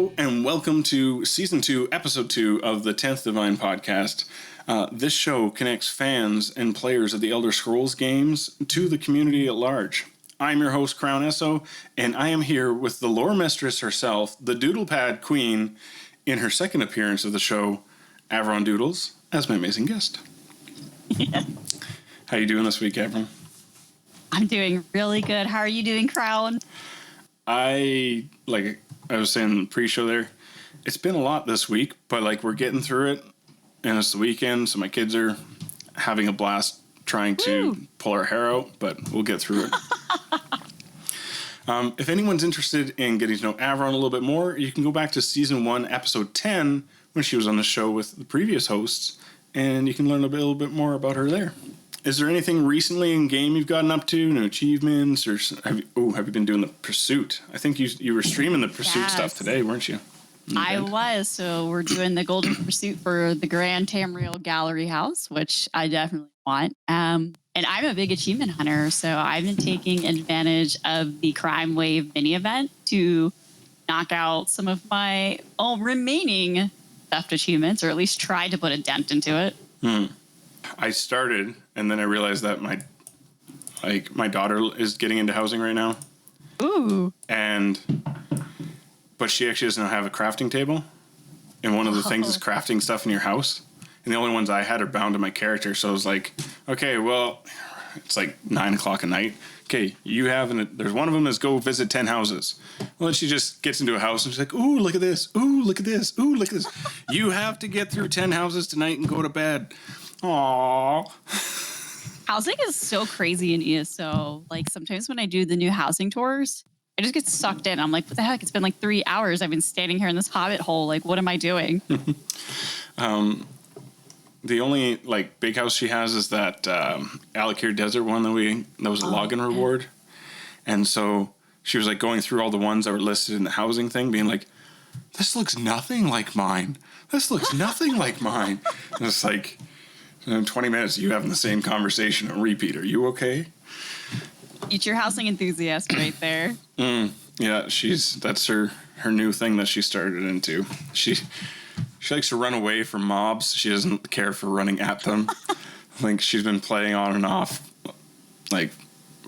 Hello and welcome to Season 2, Episode 2 of the 10th Divine Podcast. This show connects fans and players of the Elder Scrolls games to the community at large. I'm your host, Crown Esso, and I am here with the lore mistress herself, the Doodlepad Queen, in her second appearance of the show, Avron Dooodles, as my amazing guest. Yeah. How you doing this week, Avron? I'm doing really good. How are you doing, Crown? I was saying in the pre-show there, it's been a lot this week, but we're getting through it, and it's the weekend, so my kids are having a blast trying to pull our hair out, but we'll get through it. If anyone's interested in getting to know Avron a little bit more, you can go back to Season 1, Episode 10, when she was on the show with the previous hosts, and you can learn a little bit more about her there. Is there anything recently in game you've gotten up to? No achievements? Or have you been doing the Pursuit? I think you were streaming the Pursuit stuff today, weren't you? I was. So we're doing the Golden Pursuit for the Grand Tamriel Gallery House, which I definitely want. And I'm a big achievement hunter, so I've been taking advantage of the Crime Wave mini event to knock out some of my remaining theft achievements, or at least try to put a dent into it. I started, and then I realized that my daughter is getting into housing right now. Ooh. But she actually doesn't have a crafting table. And one of the things is crafting stuff in your house. And the only ones I had are bound to my character. So I was like, okay, well, it's 9 o'clock at night. Okay, there's one of them is go visit 10 houses. Well, then she just gets into a house and she's like, ooh, look at this. Ooh, look at this. Ooh, look at this. You have to get through 10 houses tonight and go to bed. Aww. Housing is so crazy in ESO. Sometimes when I do the new housing tours, I just get sucked in. I'm like, what the heck? It's been 3 hours. I've been standing here in this hobbit hole. What am I doing? The only big house she has is that Alakir Desert one that was a login reward. And so she was going through all the ones that were listed in the housing thing, being like, this looks nothing like mine. This looks nothing like mine. And it's in 20 minutes, you having the same conversation on repeat. Are you okay? Eat your housing enthusiast right there. Yeah, that's her new thing that she started into. She likes to run away from mobs. She doesn't care for running at them. I think she's been playing on and off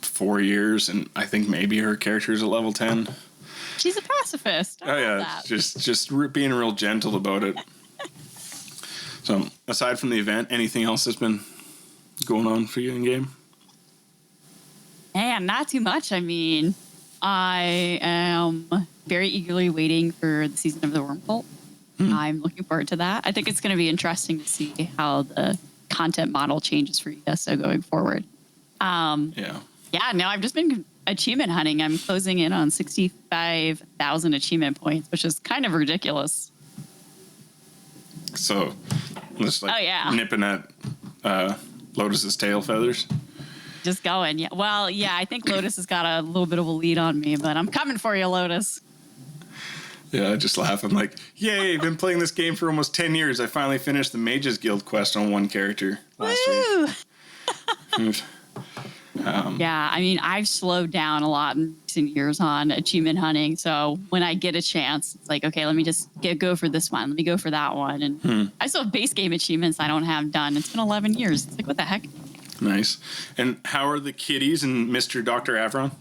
4 years, and I think maybe her character's at level 10. She's a pacifist. Oh yeah, just being real gentle about it. So, aside from the event, anything else that's been going on for you in game? Man, not too much. I mean, I am very eagerly waiting for the season of the Wormcult. I'm looking forward to that. I think it's going to be interesting to see how the content model changes for ESO going forward. Yeah, no, I've just been achievement hunting. I'm closing in on 65,000 achievement points, which is kind of ridiculous. So, just nipping at Lotus's tail feathers. Just going, yeah. Well, yeah, I think Lotus has got a little bit of a lead on me, but I'm coming for you, Lotus. Yeah, I just laugh. I'm like, yay, been playing this game for almost 10 years. I finally finished the Mages Guild quest on one character last week. Yeah, I mean, I've slowed down a lot in recent years on achievement hunting. So when I get a chance, it's okay, let me just go for this one. Let me go for that one. And I still have base game achievements I don't have done. It's been 11 years. It's what the heck? Nice. And how are the kitties and Mr. Dr. Avron?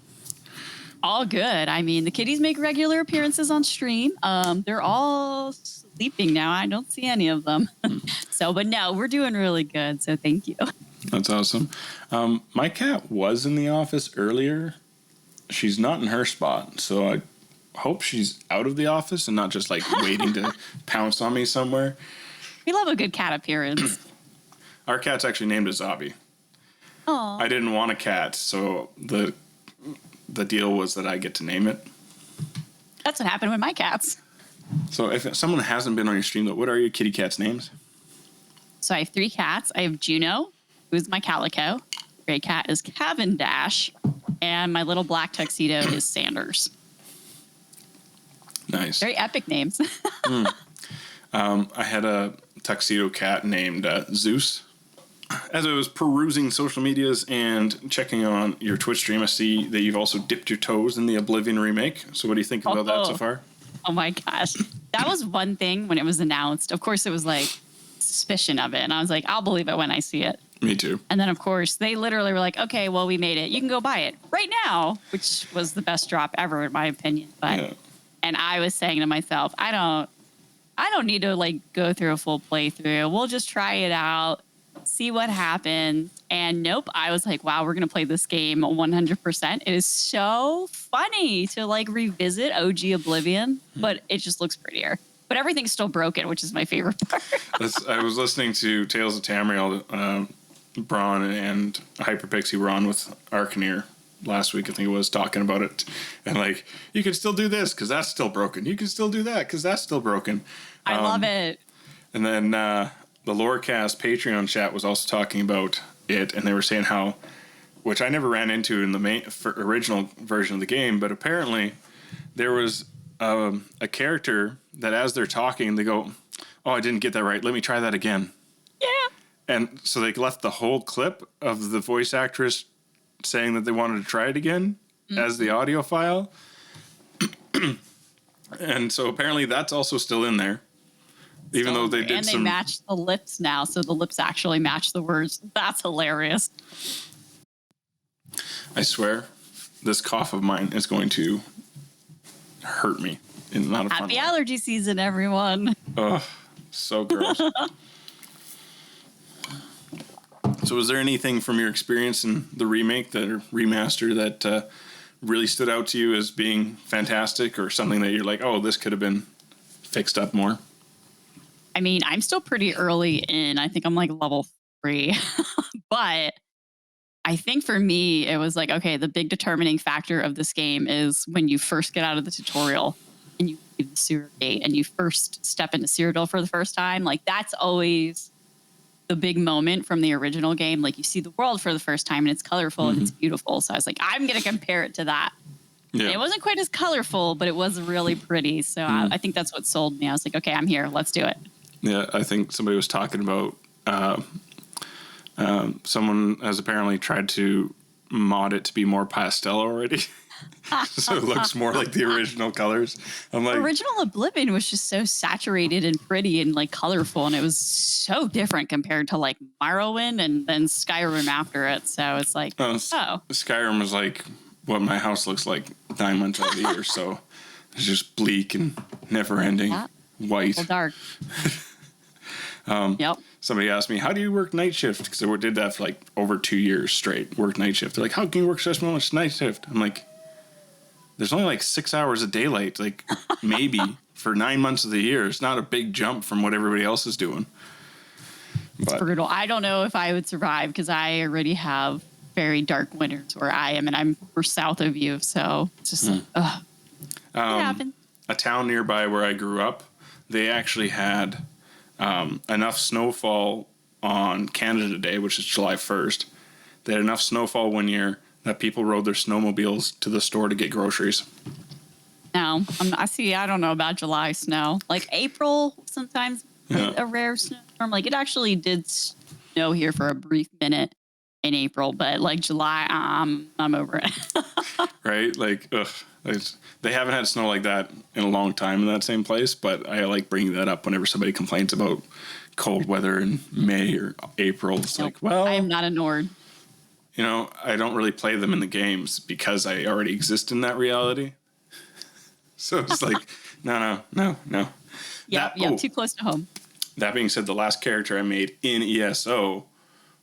All good. I mean, the kitties make regular appearances on stream. They're all sleeping now. I don't see any of them. But no, we're doing really good. So thank you. That's awesome. My cat was in the office earlier. She's not in her spot. So I hope she's out of the office and not just waiting to pounce on me somewhere. We love a good cat appearance. Our cat's actually named Azabi. Aww. I didn't want a cat, so the deal was that I get to name it. That's what happened with my cats. So if someone hasn't been on your stream, what are your kitty cats' names? So I have 3 cats. I have Juno, who's my calico. Gray cat is Cavendash, and my little black tuxedo is Sanders. Nice. Very epic names. I had a tuxedo cat named Zeus. As I was perusing social medias and checking on your Twitch stream, I see that you've also dipped your toes in the Oblivion remake. So what do you think about that so far? Oh my gosh. That was one thing when it was announced. Of course, it was like suspicion of it. And I was like, I'll believe it when I see it. Me too. And then, of course, they literally were like, okay, well, we made it. You can go buy it right now, which was the best drop ever, in my opinion. But and I was saying to myself, I don't need to like go through a full playthrough. We'll just try it out, see what happens. And nope, I was like, wow, we're going to play this game 100%. It is so funny to like revisit OG Oblivion, but it just looks prettier. But everything's still broken, which is my favorite part. I was listening to Tales of Tamriel. Braun and Hyperpixie were on with Arcaneer last week, I think it was, talking about it. And like, you can still do this because that's still broken. You can still do that because that's still broken. I love it. And then the Lorecast Patreon chat was also talking about it, and they were saying how, which I never ran into in the original version of the game, but apparently there was a character that as they're talking, they go, oh, I didn't get that right. Let me try that again. Yeah. And so they left the whole clip of the voice actress saying that they wanted to try it again as the audio file. And so apparently that's also still in there. Even though they did they match the lips now, so the lips actually match the words. That's hilarious. I swear, this cough of mine is going to hurt me in not a fun way. Happy allergy season, everyone. Oh, so gross. So was there anything from your experience in the remake, the remaster, that really stood out to you as being fantastic, or something that you're like, oh, this could have been fixed up more? I mean, I'm still pretty early in. I think I'm like level 3. But I think for me, it was like, okay, the big determining factor of this game is when you first get out of the tutorial and you leave the sewer gate and you first step into Cyrodiil for the first time. Like, that's always the big moment from the original game. Like, you see the world for the first time and it's colorful and it's beautiful. So I was like, I'm going to compare it to that. Yeah. It wasn't quite as colorful, but it was really pretty. So I think that's what sold me. I was like, okay, I'm here. Let's do it. Yeah, I think somebody was talking about someone has apparently tried to mod it to be more pastel already. So it looks more like the original colors. I'm like, original Oblivion was just so saturated and pretty and like colorful, and it was so different compared to like Morrowind and then Skyrim after it. So it's like, Skyrim was like what my house looks like 9 months out of the year. So it's just bleak and never ending, white, dark. Yep. Somebody asked me, how do you work night shift? Because I did that for like over 2 years straight, work night shift. They're like, how can you work so much night shift? I'm like, there's only like 6 hours of daylight, like maybe for 9 months of the year. It's not a big jump from what everybody else is doing. It's brutal. I don't know if I would survive because I already have very dark winters where I am, and we're south of you. So it's just it happened. A town nearby where I grew up, they actually had enough snowfall on Canada Day, which is July 1st. They had enough snowfall one year that people rode their snowmobiles to the store to get groceries. No, I don't know about July snow. Like April, sometimes a rare snowstorm. Like it actually did snow here for a brief minute in April, but like July, I'm over it. Right? Like, they haven't had snow like that in a long time in that same place, but I like bringing that up whenever somebody complains about cold weather in May or April. It's like, well, I am not a Nord. You know, I don't really play them in the games because I already exist in that reality. So it's like, no. Yeah, too close to home. That being said, the last character I made in ESO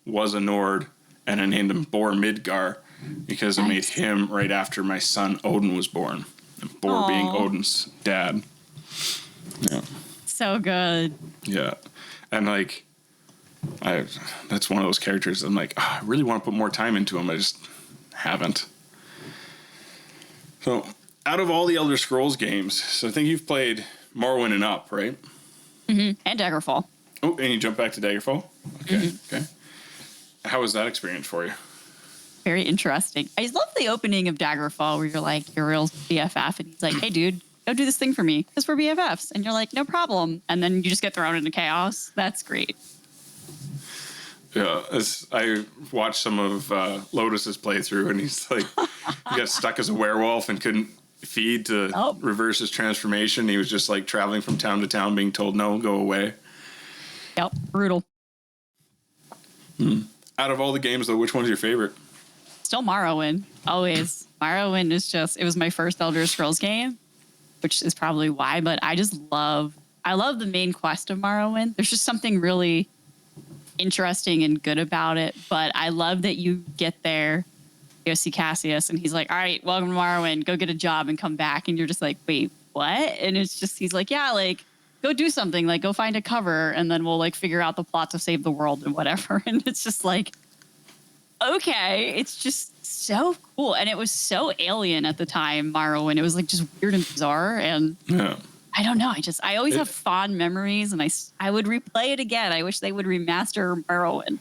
was a Nord, and I named him Bor Midgar because I made him right after my son Odin was born. And Bor being Odin's dad. Yeah. So good. Yeah. And like, that's one of those characters I'm like, I really want to put more time into him. I just haven't. So, out of all the Elder Scrolls games, so I think you've played Morrowind and up, right? Mm-hmm. And Daggerfall. Oh, and you jump back to Daggerfall? Okay, okay. How was that experience for you? Very interesting. I love the opening of Daggerfall where you're like, your real BFF, and he's like, hey, dude, go do this thing for me because we're BFFs. And you're like, no problem. And then you just get thrown into chaos. That's great. Yeah, I watched some of Lotus's playthrough, and he's like, he got stuck as a werewolf and couldn't feed to reverse his transformation. He was just like traveling from town to town being told, no, go away. Yep. Brutal. Out of all the games, though, which one's your favorite? Still Morrowind. Always. Morrowind is just, it was my first Elder Scrolls game, which is probably why, but I love the main quest of Morrowind. There's just something really interesting and good about it, but I love that you get there, you go see Cassius, and he's like, all right, welcome to Morrowind, go get a job and come back. And you're just like, wait, what? And it's just, he's like, yeah, like, go do something, like, go find a cover, and then we'll, like, figure out the plot to save the world and whatever. And it's just like, okay, it's just so cool. And it was so alien at the time, Morrowind. It was, like, just weird and bizarre, and I don't know. I always have fond memories, and I would replay it again. I wish they would remaster Morrowind.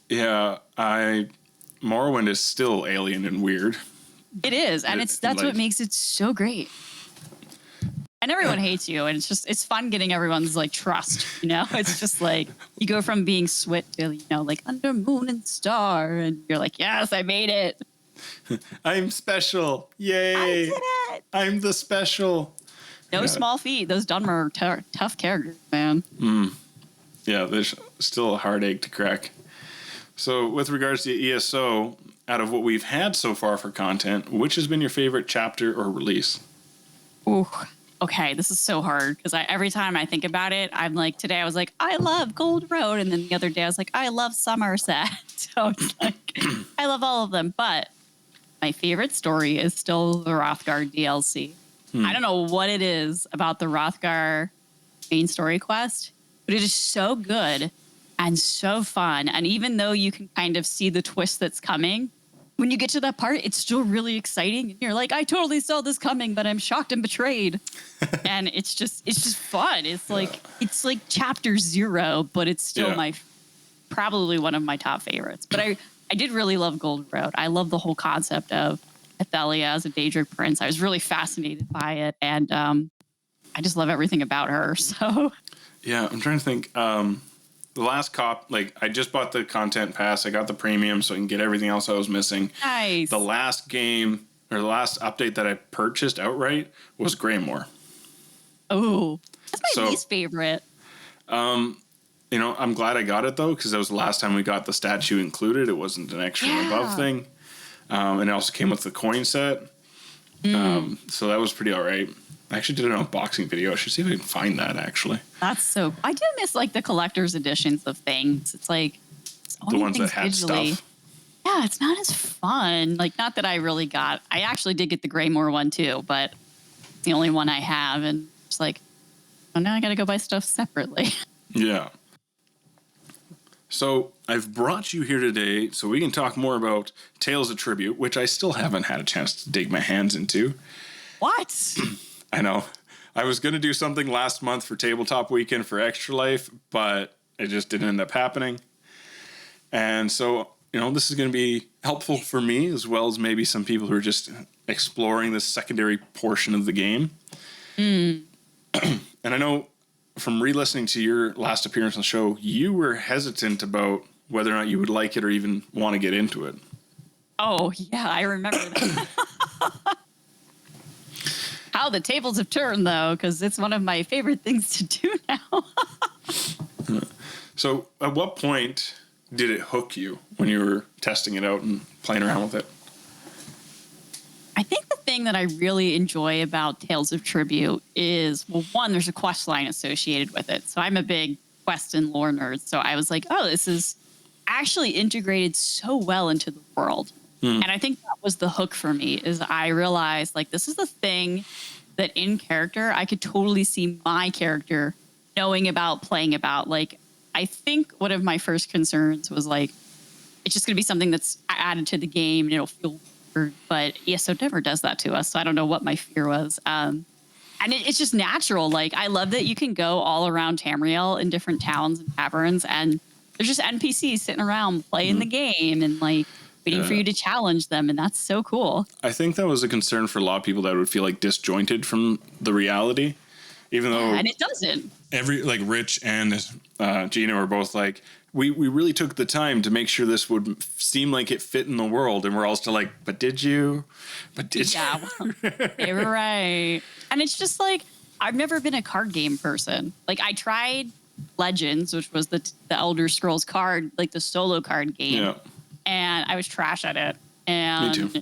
Yeah, Morrowind is still alien and weird. It is, and that's what makes it so great. And everyone hates you, and it's fun getting everyone's like trust. You know, it's just like you go from being Swit to like under moon and star, and you're like, yes, I made it. I'm special, yay! I did it. I'm the special. No small feat. Those Dunmer are tough characters, man. Yeah, there's still a hard egg to crack. So with regards to ESO, out of what we've had so far for content, which has been your favorite chapter or release? Ooh, okay, this is so hard because every time I think about it, I'm like, today I was like, I love Gold Road. And then the other day I was like, I love Somerset. So it's like, I love all of them. But my favorite story is still the Hrothgar DLC. I don't know what it is about the Hrothgar main story quest, but it is so good and so fun. And even though you can kind of see the twist that's coming, when you get to that part, it's still really exciting. And you're like, I totally saw this coming, but I'm shocked and betrayed. And it's just fun. It's like chapter 0, but it's still probably one of my top favorites. But I did really love Gold Road. I love the whole concept of Athelia as a Daedric prince. I was really fascinated by it, and I just love everything about her. So yeah, I'm trying to think. The last I just bought the content pass. I got the premium so I can get everything else I was missing. Nice. The last game or the last update that I purchased outright was Greymoor. Oh, that's my least favorite. I'm glad I got it though, because that was the last time we got the statue included. It wasn't an extra and above thing. And it also came with the coin set. So that was pretty all right. I actually did an unboxing video. I should see if I can find that, actually. That's so... I do miss, like, the collector's editions of things. It's like... The ones that had stuff. Yeah, it's not as fun. Like, not that I really got... I actually did get the Greymoor one, too, but it's the only one I have. And it's like, oh, now I got to go buy stuff separately. Yeah. So I've brought you here today so we can talk more about Tales of Tribute, which I still haven't had a chance to dig my hands into. What? I know. I was going to do something last month for Tabletop Weekend for Extra Life, but it just didn't end up happening. And so, this is going to be helpful for me as well as maybe some people who are just exploring this secondary portion of the game. And I know from re-listening to your last appearance on the show, you were hesitant about whether or not you would like it or even want to get into it. Oh, yeah, I remember that. How the tables have turned, though, because it's one of my favorite things to do now. So at what point did it hook you when you were testing it out and playing around with it? I think the thing that I really enjoy about Tales of Tribute is, well, one, there's a quest line associated with it. So I'm a big quest and lore nerd. So I was like, oh, this is actually integrated so well into the world. And I think that was the hook for me, is I realized, like, this is the thing that in character, I could totally see my character knowing about, playing about. Like, I think one of my first concerns was, like, it's just going to be something that's added to the game and it'll feel weird. But ESO never does that to us. So I don't know what my fear was. And it's just natural. Like, I love that you can go all around Tamriel in different towns and taverns, and there's just NPCs sitting around playing the game and, like, waiting for you to challenge them, and that's so cool. I think that was a concern for a lot of people that would feel like disjointed from the reality, even though... and it doesn't. Rich and Gina were both like, we really took the time to make sure this would seem like it fit in the world. And we're all still like, but did you? But did you? Well, they were right. And it's just like, I've never been a card game person. Like, I tried Legends, which was the Elder Scrolls card, like the solo card game. Yeah. And I was trash at it. And Me too.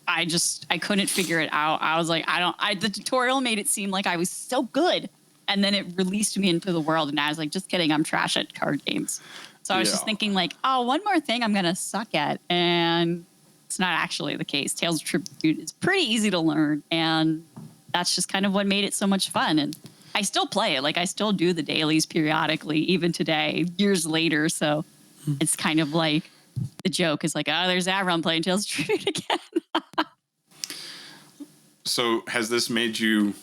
I couldn't figure it out. I was like, the tutorial made it seem like I was so good. And then it released me into the world. And I was like, just kidding. I'm trash at card games. So I was just thinking like, oh, one more thing I'm going to suck at. And it's not actually the case. Tales of Tribute is pretty easy to learn. And that's just kind of what made it so much fun. And I still play it. Like, I still do the dailies periodically, even today, years later. So it's kind of like the joke is like, oh, there's Avron playing Tales of Tribute again. So has this made you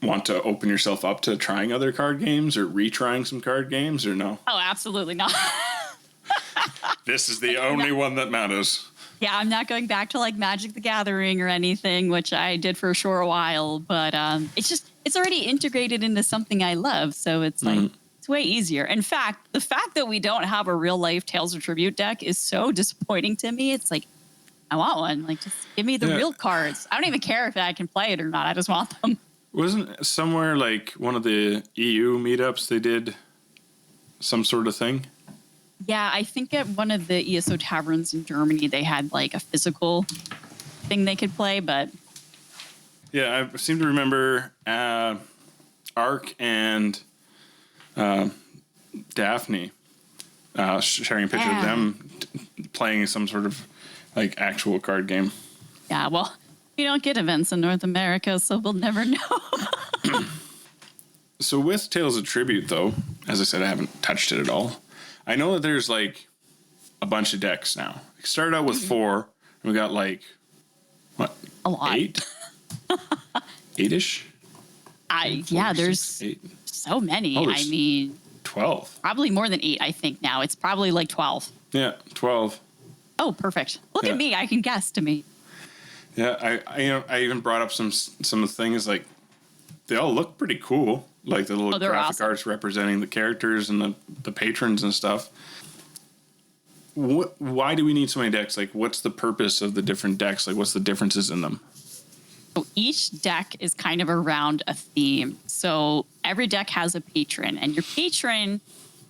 want to open yourself up to trying other card games or retrying some card games, or no? Oh, absolutely not. This is the only one that matters. Yeah, I'm not going back to like Magic the Gathering or anything, which I did for a short while. But it's already integrated into something I love. So it's like, it's way easier. In fact, the fact that we don't have a real life Tales of Tribute deck is so disappointing to me. It's like, I want one. Like, just give me the real cards. I don't even care if I can play it or not. I just want them. Wasn't somewhere like one of the EU meetups they did some sort of thing? Yeah, I think at one of the ESO taverns in Germany, they had like a physical thing they could play, but... Yeah, I seem to remember Ark and Daphne sharing a picture of them playing some sort of like actual card game. Yeah, well, we don't get events in North America, so we'll never know. So with Tales of Tribute, though, as I said, I haven't touched it at all. I know that there's like a bunch of decks now. It started out with 4, and we got like, what? A lot. 8? 8-ish? There's 6, 8. so many. Oh, I mean, 12. probably more than 8, I think now. It's probably like 12. Yeah, 12. Oh, perfect. Look at me. I can guess to me. Yeah, I even brought up some things like they all look pretty cool. Like the little graphic arts representing the characters and the patrons and stuff. Why do we need so many decks? Like, what's the purpose of the different decks? Like, what's the differences in them? So each deck is kind of around a theme. So every deck has a patron, and your patron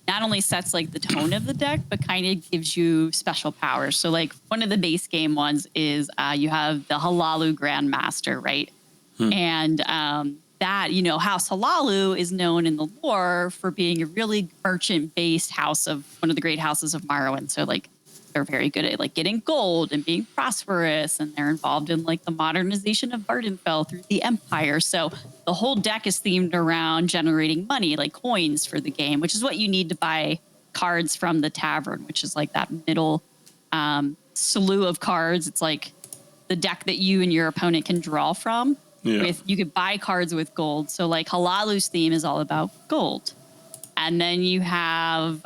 not only sets like the tone of the deck, but kind of gives you special powers. So like one of the base game ones is you have the Halalu Grandmaster, right? And that, House Halalu is known in the lore for being a really merchant-based house of one of the great houses of Morrowind. So like they're very good at like getting gold and being prosperous, and they're involved in like the modernization of Vardenfell through the Empire. So the whole deck is themed around generating money, like coins for the game, which is what you need to buy cards from the tavern, which is like that middle slew of cards. It's like the deck that you and your opponent can draw from. Yeah. You could buy cards with gold. So like Halalu's theme is all about gold. And then you have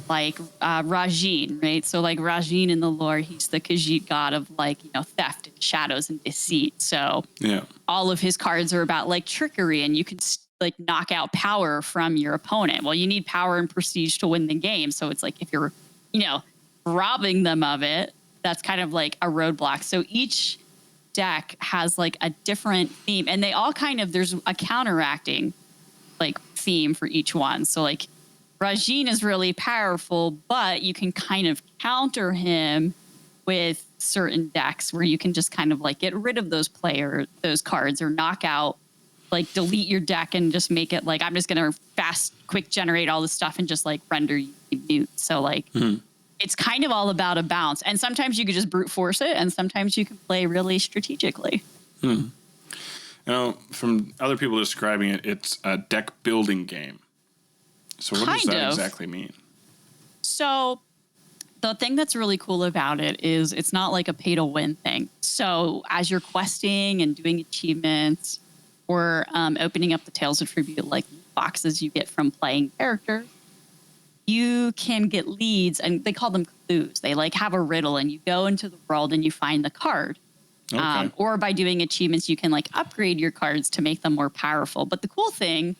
Rajin, right? So like Rajin in the lore, he's the Khajiit god of like, theft and shadows and deceit. So all of his cards are about like trickery, and you can like knock out power from your opponent. Well, you need power and prestige to win the game. So it's like if you're, robbing them of it, that's kind of like a roadblock. So each deck has like a different theme, and they all there's a counteracting like theme for each one. So like Rajin is really powerful, but you can kind of counter him with certain decks where you can just kind of like get rid of those cards, or knock out, like delete your deck and just make it like, I'm just going to quick generate all this stuff and just like render you mute. So like, it's kind of all about a balance. And sometimes you could just brute force it, and sometimes you can play really strategically. From other people describing it, it's a deck building game. So what does that exactly mean? So the thing that's really cool about it is it's not like a pay to win thing. So as you're questing and doing achievements, or opening up the Tales of Tribute like boxes you get from playing characters, you can get leads, and they call them clues. They like have a riddle, and you go into the world and you find the card. Okay. Or by doing achievements, you can like upgrade your cards to make them more powerful. But the cool thing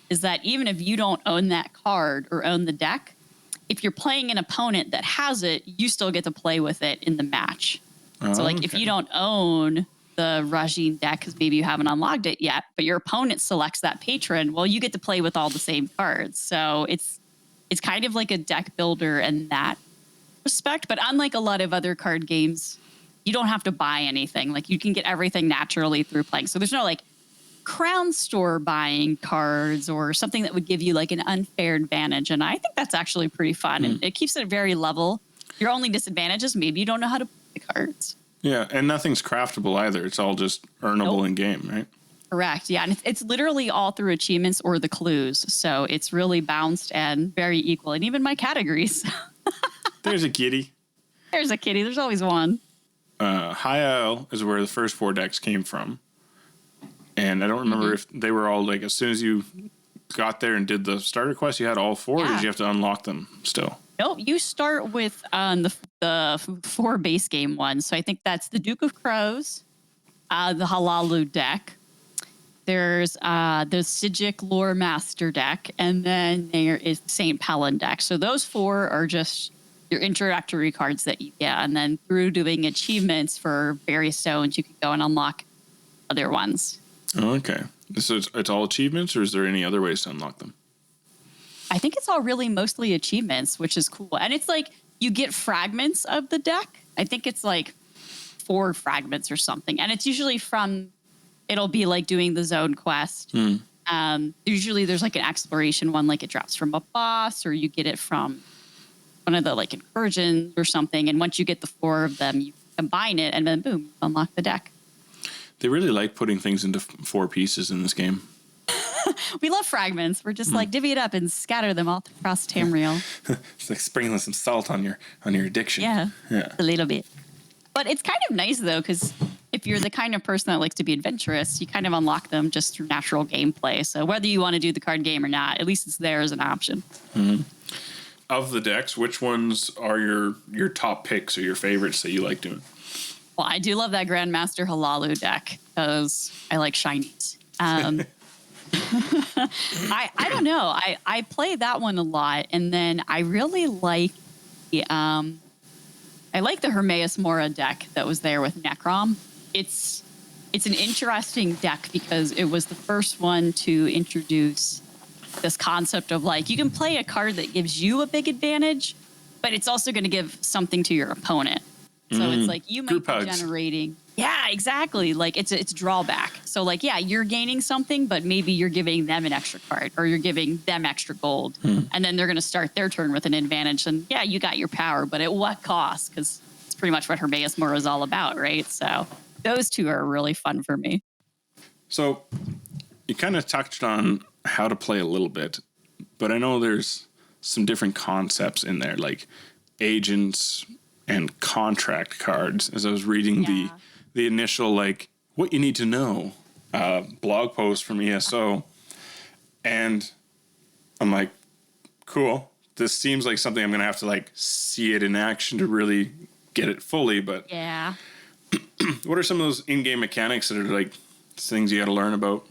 is that even if you don't own that card or own the deck, if you're playing an opponent that has it, you still get to play with it in the match. So like if you don't own the Rajin deck because maybe you haven't unlocked it yet, but your opponent selects that patron, well, you get to play with all the same cards. So it's kind of like a deck builder in that respect. But unlike a lot of other card games, you don't have to buy anything. Like you can get everything naturally through playing. So there's no like Crown Store buying cards or something that would give you like an unfair advantage. And I think that's actually pretty fun. And it keeps it very level. Your only disadvantage is maybe you don't know how to play the cards. Yeah, and nothing's craftable either. It's all just earnable in game, right? Correct. Yeah, and it's literally all through achievements or the clues. So it's really balanced and very equal. And even my categories. There's a kitty. There's a kitty. There's always one. High Isle is where the first 4 decks came from. And I don't remember if they were all like, as soon as you got there and did the starter quest, you had all 4, or did you have to unlock them still? Nope, you start with the 4 base game ones. So I think that's the Duke of Crows, the Halalu deck. There's the Sijic Lore Master deck, and then there is the St. Pelin deck. So those 4 are just your introductory cards that you get. And then through doing achievements for various stones, you can go and unlock other ones. Oh, okay. So it's all achievements, or is there any other ways to unlock them? I think it's all really mostly achievements, which is cool. And it's like you get fragments of the deck. I think it's like 4 fragments or something. And it's usually it'll be like doing the zone quest. Usually there's like an exploration one, like it drops from a boss, or you get it from one of the like incursions or something. And once you get the 4 of them, you combine it and then boom, unlock the deck. They really like putting things into 4 pieces in this game. We love fragments. We're just like divvy it up and scatter them all across Tamriel. It's like sprinkling some salt on your addiction. Yeah, a little bit. But it's kind of nice though, because if you're the kind of person that likes to be adventurous, you kind of unlock them just through natural gameplay. So whether you want to do the card game or not, at least it's there as an option. Of the decks, which ones are your top picks or your favorites that you like doing? Well, I do love that Grandmaster Halalu deck because I like shinies. I don't know. I play that one a lot, and then I really like the Hermaeus Mora deck that was there with Necrom. It's an interesting deck because it was the first one to introduce this concept of like you can play a card that gives you a big advantage, but it's also going to give something to your opponent. So it's like you might be generating. Yeah, exactly. Like it's drawback. So like, yeah, you're gaining something, but maybe you're giving them an extra card or you're giving them extra gold. And then they're going to start their turn with an advantage. And yeah, you got your power, but at what cost? Because it's pretty much what Hermaeus Mora is all about, right? So those 2 are really fun for me. So you kind of touched on how to play a little bit, but I know there's some different concepts in there, like agents and contract cards. As I was reading the initial, like, what you need to know blog post from ESO, and I'm like, cool. This seems like something I'm going to have to, like, see it in action to really get it fully, but yeah. What are some of those in-game mechanics that are, like, things you got to learn about?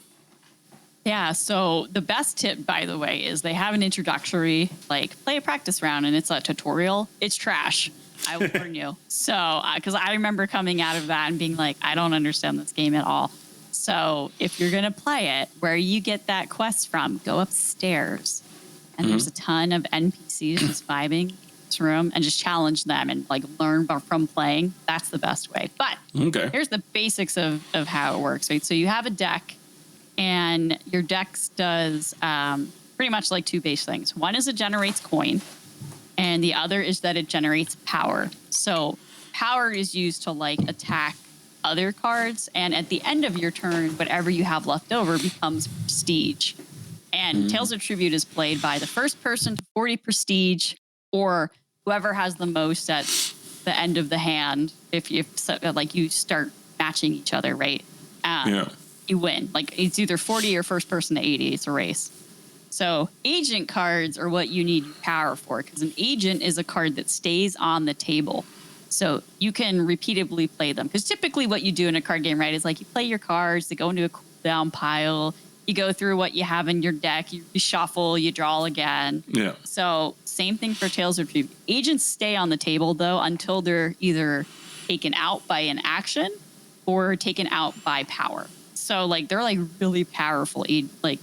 Yeah, so the best tip, by the way, is they have an introductory, like, play a practice round, and it's a tutorial. It's trash. I will warn you. So, because I remember coming out of that and being like, I don't understand this game at all. So if you're going to play it, where you get that quest from, go upstairs. And there's a ton of NPCs just vibing this room and just challenge them and like learn from playing. That's the best way. But here's the basics of how it works, right? So you have a deck, and your deck does pretty much like 2 base things. One is it generates coin. And the other is that it generates power. So power is used to like attack other cards. And at the end of your turn, whatever you have left over becomes prestige. And Tales of Tribute is played by the first person to 40 prestige, or whoever has the most at the end of the hand. If you start matching each other, right? You win. Like it's either 40 or first person to 80. It's a race. So agent cards are what you need your power for, because an agent is a card that stays on the table. So you can repeatedly play them. Because typically what you do in a card game, right, is like you play your cards, they go into a cooldown pile, you go through what you have in your deck, you reshuffle, you draw again. Yeah. So same thing for Tales of Tribute. Agents stay on the table, though, until they're either taken out by an action or taken out by power. So, like, they're, like, really powerful, like,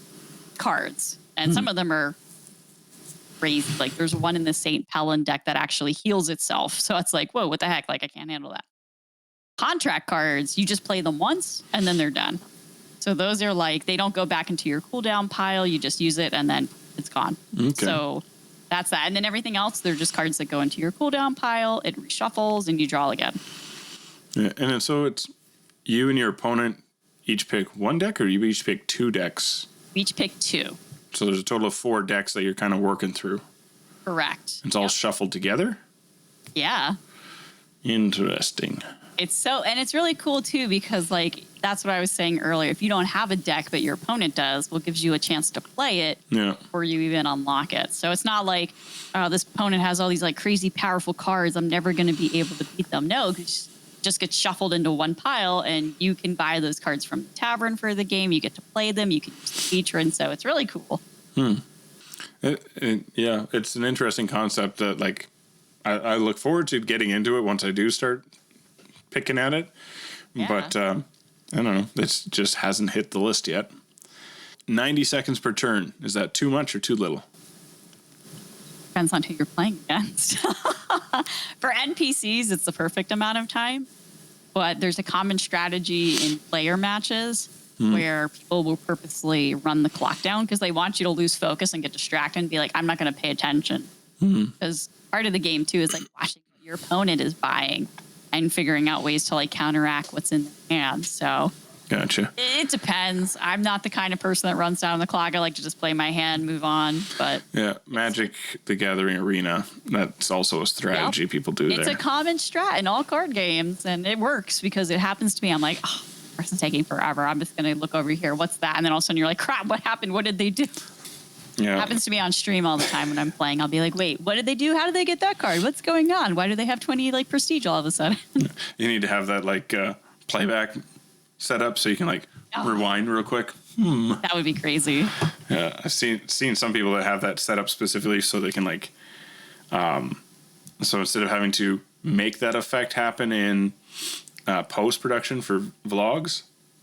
cards. And some of them are crazy. Like, there's one in the St. Pellin deck that actually heals itself. So it's like, whoa, what the heck? Like, I can't handle that. Contract cards, you just play them once, and then they're done. So those are, like, they don't go back into your cooldown pile. You just use it, and then it's gone. Okay. So that's that. And then everything else, they're just cards that go into your cooldown pile. It reshuffles, and you draw again. Yeah, and so it's you and your opponent each pick one deck, or you each pick two decks? We each pick two. So there's a total of 4 decks that you're kind of working through. Correct. It's all shuffled together? Yeah. Interesting. And it's really cool too, because like, that's what I was saying earlier. If you don't have a deck, but your opponent does, well, it gives you a chance to play it before you even unlock it. So it's not like, oh, this opponent has all these like crazy powerful cards, I'm never going to be able to beat them. No, because just get shuffled into one pile, and you can buy those cards from the tavern for the game. You get to play them. You can use the feature, and so it's really cool. Yeah, it's an interesting concept that like I look forward to getting into it once I do start picking at it. Yeah. But I don't know. It just hasn't hit the list yet. 90 seconds per turn. Is that too much or too little? Depends on who you're playing against. For NPCs, it's the perfect amount of time. But there's a common strategy in player matches where people will purposely run the clock down because they want you to lose focus and get distracted and be like, I'm not going to pay attention. Because part of the game, too, is like watching what your opponent is buying and figuring out ways to like counteract what's in their hand. So gotcha. It depends. I'm not the kind of person that runs down the clock. I like to just play my hand, move on. But yeah, Magic the Gathering Arena, that's also a strategy people do there. It's a common strat in all card games, and it works because it happens to me. I'm like, oh, this person's taking forever. I'm just going to look over here. What's that? And then all of a sudden you're like, crap, what happened? What did they do? Yeah. It happens to me on stream all the time when I'm playing. I'll be like, wait, what did they do? How did they get that card? What's going on? Why do they have 20 like prestige all of a sudden? You need to have that like playback set up so you can like rewind real quick. That would be crazy. Yeah, I've seen some people that have that set up specifically so they can like so instead of having to make that effect happen in post production for vlogs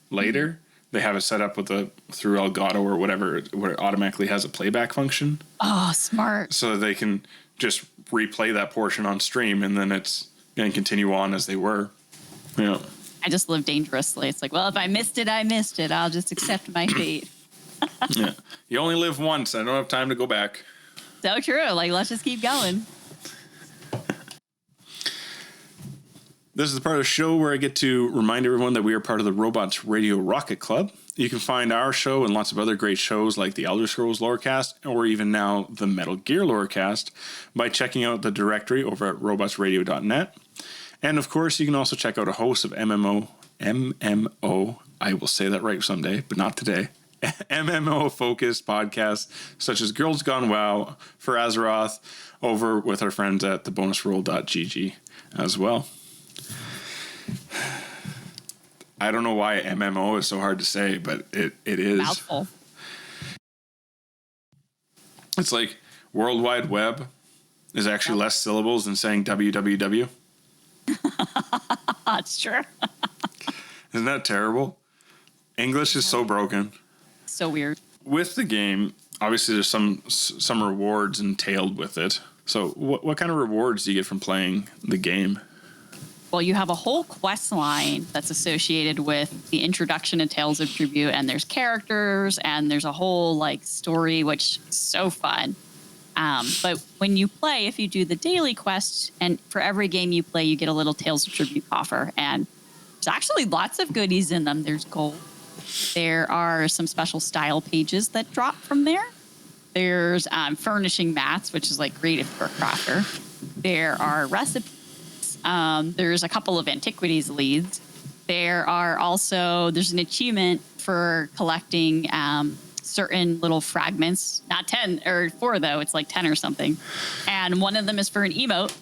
later, they have it set up with through Elgato or whatever, where it automatically has a playback function. Oh, smart. So they can just replay that portion on stream, and then it's going to continue on as they were. Yeah. I just live dangerously. It's like, well, if I missed it, I missed it. I'll just accept my fate. Yeah. You only live once. I don't have time to go back. So true. Like, let's just keep going. This is the part of the show where I get to remind everyone that we are part of the Robots Radio Rocket Club. You can find our show and lots of other great shows like the Elder Scrolls Lorecast or even now the Metal Gear Lorecast by checking out the directory over at robotsradio.net. And of course, you can also check out a host of MMO, I will say that right someday, but not today, MMO-focused podcasts such as Girls Gone WoW for Azeroth over with our friends at thebonusroll.gg as well. I don't know why MMO is so hard to say, but it is. Mouthful. It's like World Wide Web is actually less syllables than saying www. That's true. Isn't that terrible? English is so broken. So weird. With the game, obviously there's some rewards entailed with it. So what kind of rewards do you get from playing the game? Well, you have a whole quest line that's associated with the introduction to Tales of Tribute, and there's characters, and there's a whole like story, which is so fun. But when you play, if you do the daily quest, and for every game you play, you get a little Tales of Tribute coffer, and there's actually lots of goodies in them. There's gold. There are some special style pages that drop from there. There's furnishing mats, which is like great if you're a crafter. There are recipes. There's a couple of antiquities leads. There's an achievement for collecting certain little fragments, not 10 or 4 though, it's like 10 or something. And one of them is for an emote,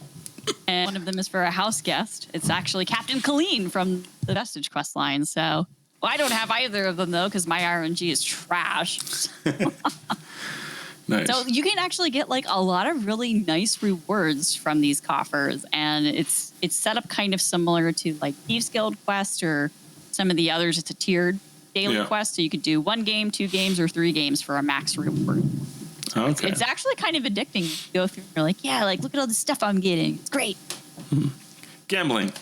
and one of them is for a house guest. It's actually Captain Colleen from the Vestige quest line. So Well, I don't have either of them, though, because my RNG is trash. Nice. So you can actually get like a lot of really nice rewards from these coffers, and it's set up kind of similar to like Thieves Guild Quest or some of the others. It's a tiered daily quest, so you could do 1 game, 2 games, or 3 games for a max reward. Okay. It's actually kind of addicting. You go through and you're like, yeah, like look at all the stuff I'm getting. It's great. Gambling.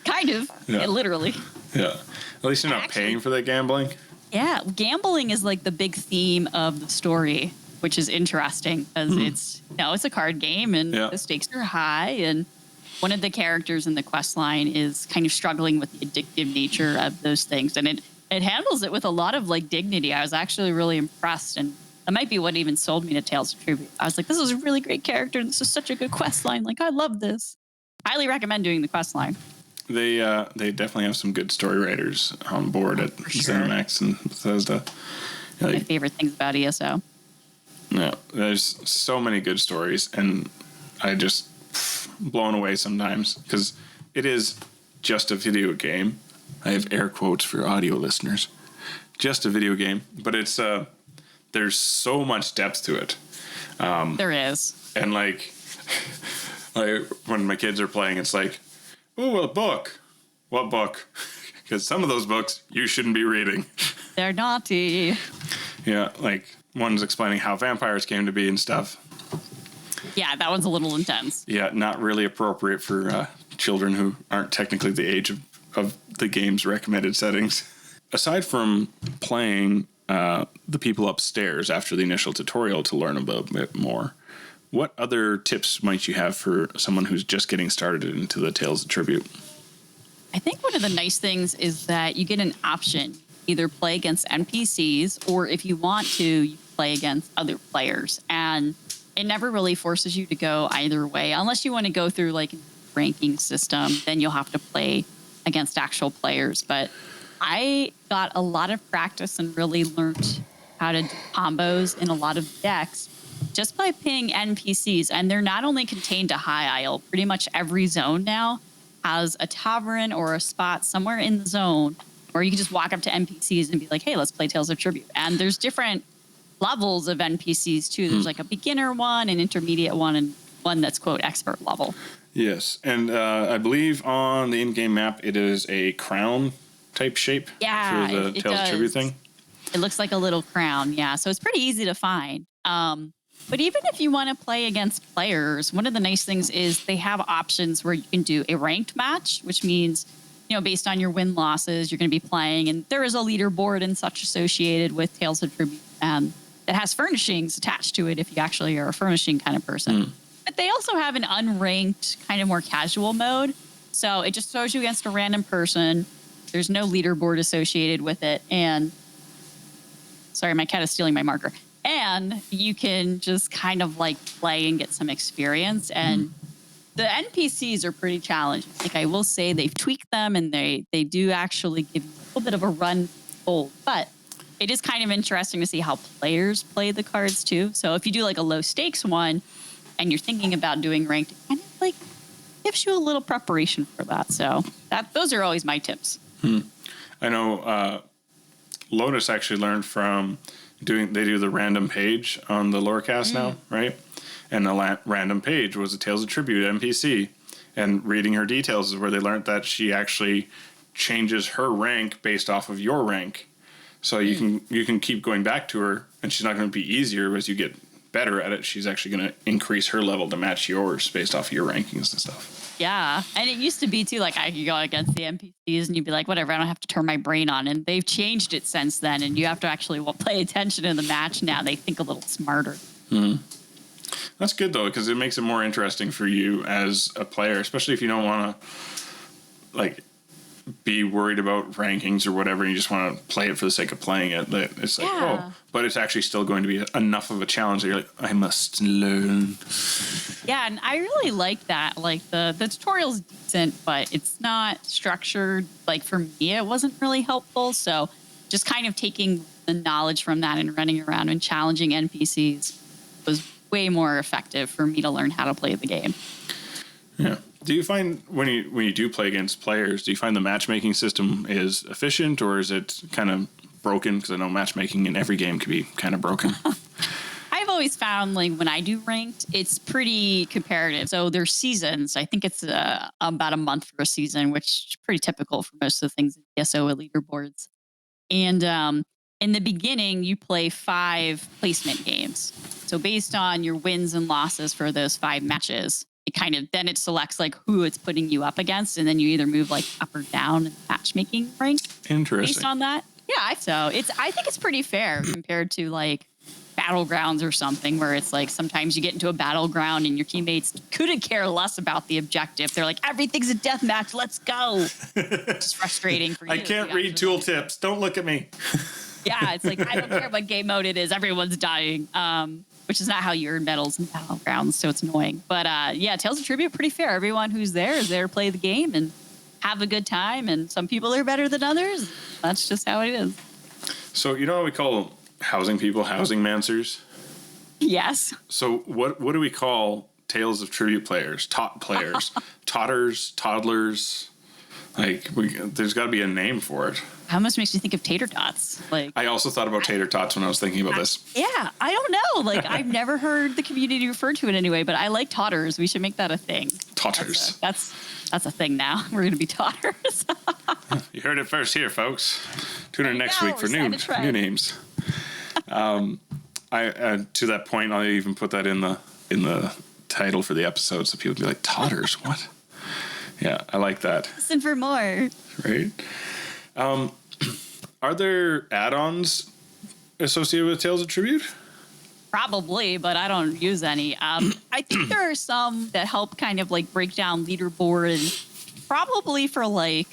Kind of. Yeah, literally. Yeah. At least you're not paying for that gambling. Yeah, gambling is like the big theme of the story, which is interesting because it's a card game and the stakes are high, and one of the characters in the quest line is kind of struggling with the addictive nature of those things, and it handles it with a lot of like dignity. I was actually really impressed, and that might be what even sold me to Tales of Tribute. I was like, this is a really great character, and this is such a good quest line. Like, I love this. Highly recommend doing the quest line. They definitely have some good story writers on board at ZeniMax and Bethesda. My favorite things about ESO. Yeah, there's so many good stories, and I just blown away sometimes because it is just a video game. I have air quotes for audio listeners. Just a video game, but it's there's so much depth to it. There is, and like when my kids are playing, it's like, oh, a book. What book? Because some of those books you shouldn't be reading. They're naughty. Yeah, like one's explaining how vampires came to be and stuff. Yeah, that one's a little intense. Yeah, not really appropriate for children who aren't technically the age of the game's recommended settings. Aside from playing the people upstairs after the initial tutorial to learn a bit more, what other tips might you have for someone who's just getting started into the Tales of Tribute? I think one of the nice things is that you get an option. Either play against NPCs, or if you want to, you play against other players. And it never really forces you to go either way. Unless you want to go through like a ranking system, then you'll have to play against actual players. But I got a lot of practice and really learned how to do combos in a lot of decks just by playing NPCs. And they're not only contained to High Isle. Pretty much every zone now has a tavern or a spot somewhere in the zone where you can just walk up to NPCs and be like, hey, let's play Tales of Tribute. And there's different levels of NPCs too. There's like a beginner one, an intermediate one, and one that's, quote, expert level. Yes. And I believe on the in-game map, it is a crown type shape for the Tales of Tribute thing. It looks like a little crown, yeah. So it's pretty easy to find. But even if you want to play against players, one of the nice things is they have options where you can do a ranked match, which means, you know, based on your win-losses, you're going to be playing. And there is a leaderboard and such associated with Tales of Tribute that has furnishings attached to it if you actually are a furnishing kind of person. But they also have an unranked, kind of more casual mode. So it just throws you against a random person. There's no leaderboard associated with it. And sorry, my cat is stealing my marker. And you can just kind of like play and get some experience. And the NPCs are pretty challenging. Like I will say they've tweaked them and they do actually give you a little bit of a run full. But it is kind of interesting to see how players play the cards too. So if you do like a low stakes one and you're thinking about doing ranked, it kind of like gives you a little preparation for that. So those are always my tips. I know Lotus actually learned from they do the random page on the Lorecast now, right? And the random page was a Tales of Tribute NPC. And reading her details is where they learned that she actually changes her rank based off of your rank. So you can keep going back to her, and she's not going to be easier as you get better at it. She's actually going to increase her level to match yours based off of your rankings and stuff. Yeah. And it used to be, too, like I could go against the NPCs and you'd be like, whatever, I don't have to turn my brain on. And they've changed it since then. And you have to actually pay attention in the match now. They think a little smarter. That's good, though, because it makes it more interesting for you as a player, especially if you don't want to, like, be worried about rankings or whatever. And you just want to play it for the sake of playing it. It's like, but it's actually still going to be enough of a challenge that you're like, I must learn. Yeah, and I really like that. Like, the tutorial's decent, but it's not structured. Like, for me, it wasn't really helpful. So just kind of taking the knowledge from that and running around and challenging NPCs was way more effective for me to learn how to play the game. Yeah. Do you find when you do play against players, do you find the matchmaking system is efficient, or is it kind of broken? Because I know matchmaking in every game can be kind of broken. I've always found like when I do ranked, it's pretty comparative. So there's seasons. I think it's about a month for a season, which is pretty typical for most of the things in ESO with leaderboards. And in the beginning, you play 5 placement games. So based on your wins and losses for those 5 matches, then it selects like who it's putting you up against, and then you either move like up or down in the matchmaking rank. Interesting. Based on that, yeah. I think it's pretty fair compared to like battlegrounds or something, where it's like sometimes you get into a battleground and your teammates couldn't care less about the objective. They're like, everything's a death match, let's go. It's frustrating for you. I can't read tooltips. Don't look at me. Yeah, it's like, I don't care what game mode it is. Everyone's dying, which is not how you earn medals in battlegrounds, so it's annoying. But yeah, Tales of Tribute, pretty fair. Everyone who's there is there to play the game and have a good time, and some people are better than others. That's just how it is. So you know what we call housing people, housing mancers? Yes. So what do we call Tales of Tribute players, top players, totters, toddlers? Like, there's got to be a name for it. Almost makes me think of tater tots. Like, I also thought about tater tots when I was thinking about this. Yeah, I don't know. Like, I've never heard the community refer to it anyway, but I like totters. We should make that a thing. Totters. That's a thing now. We're going to be totters. You heard it first here, folks. Tune in next week for new names. I to that point, I'll even put that in the title for the episode, so people can be like, Totters, what? Yeah, I like that. Listen for more. Right. Are there add-ons associated with Tales of Tribute? Probably, but I don't use any. I think there are some that help kind of like break down leaderboard. Probably for like,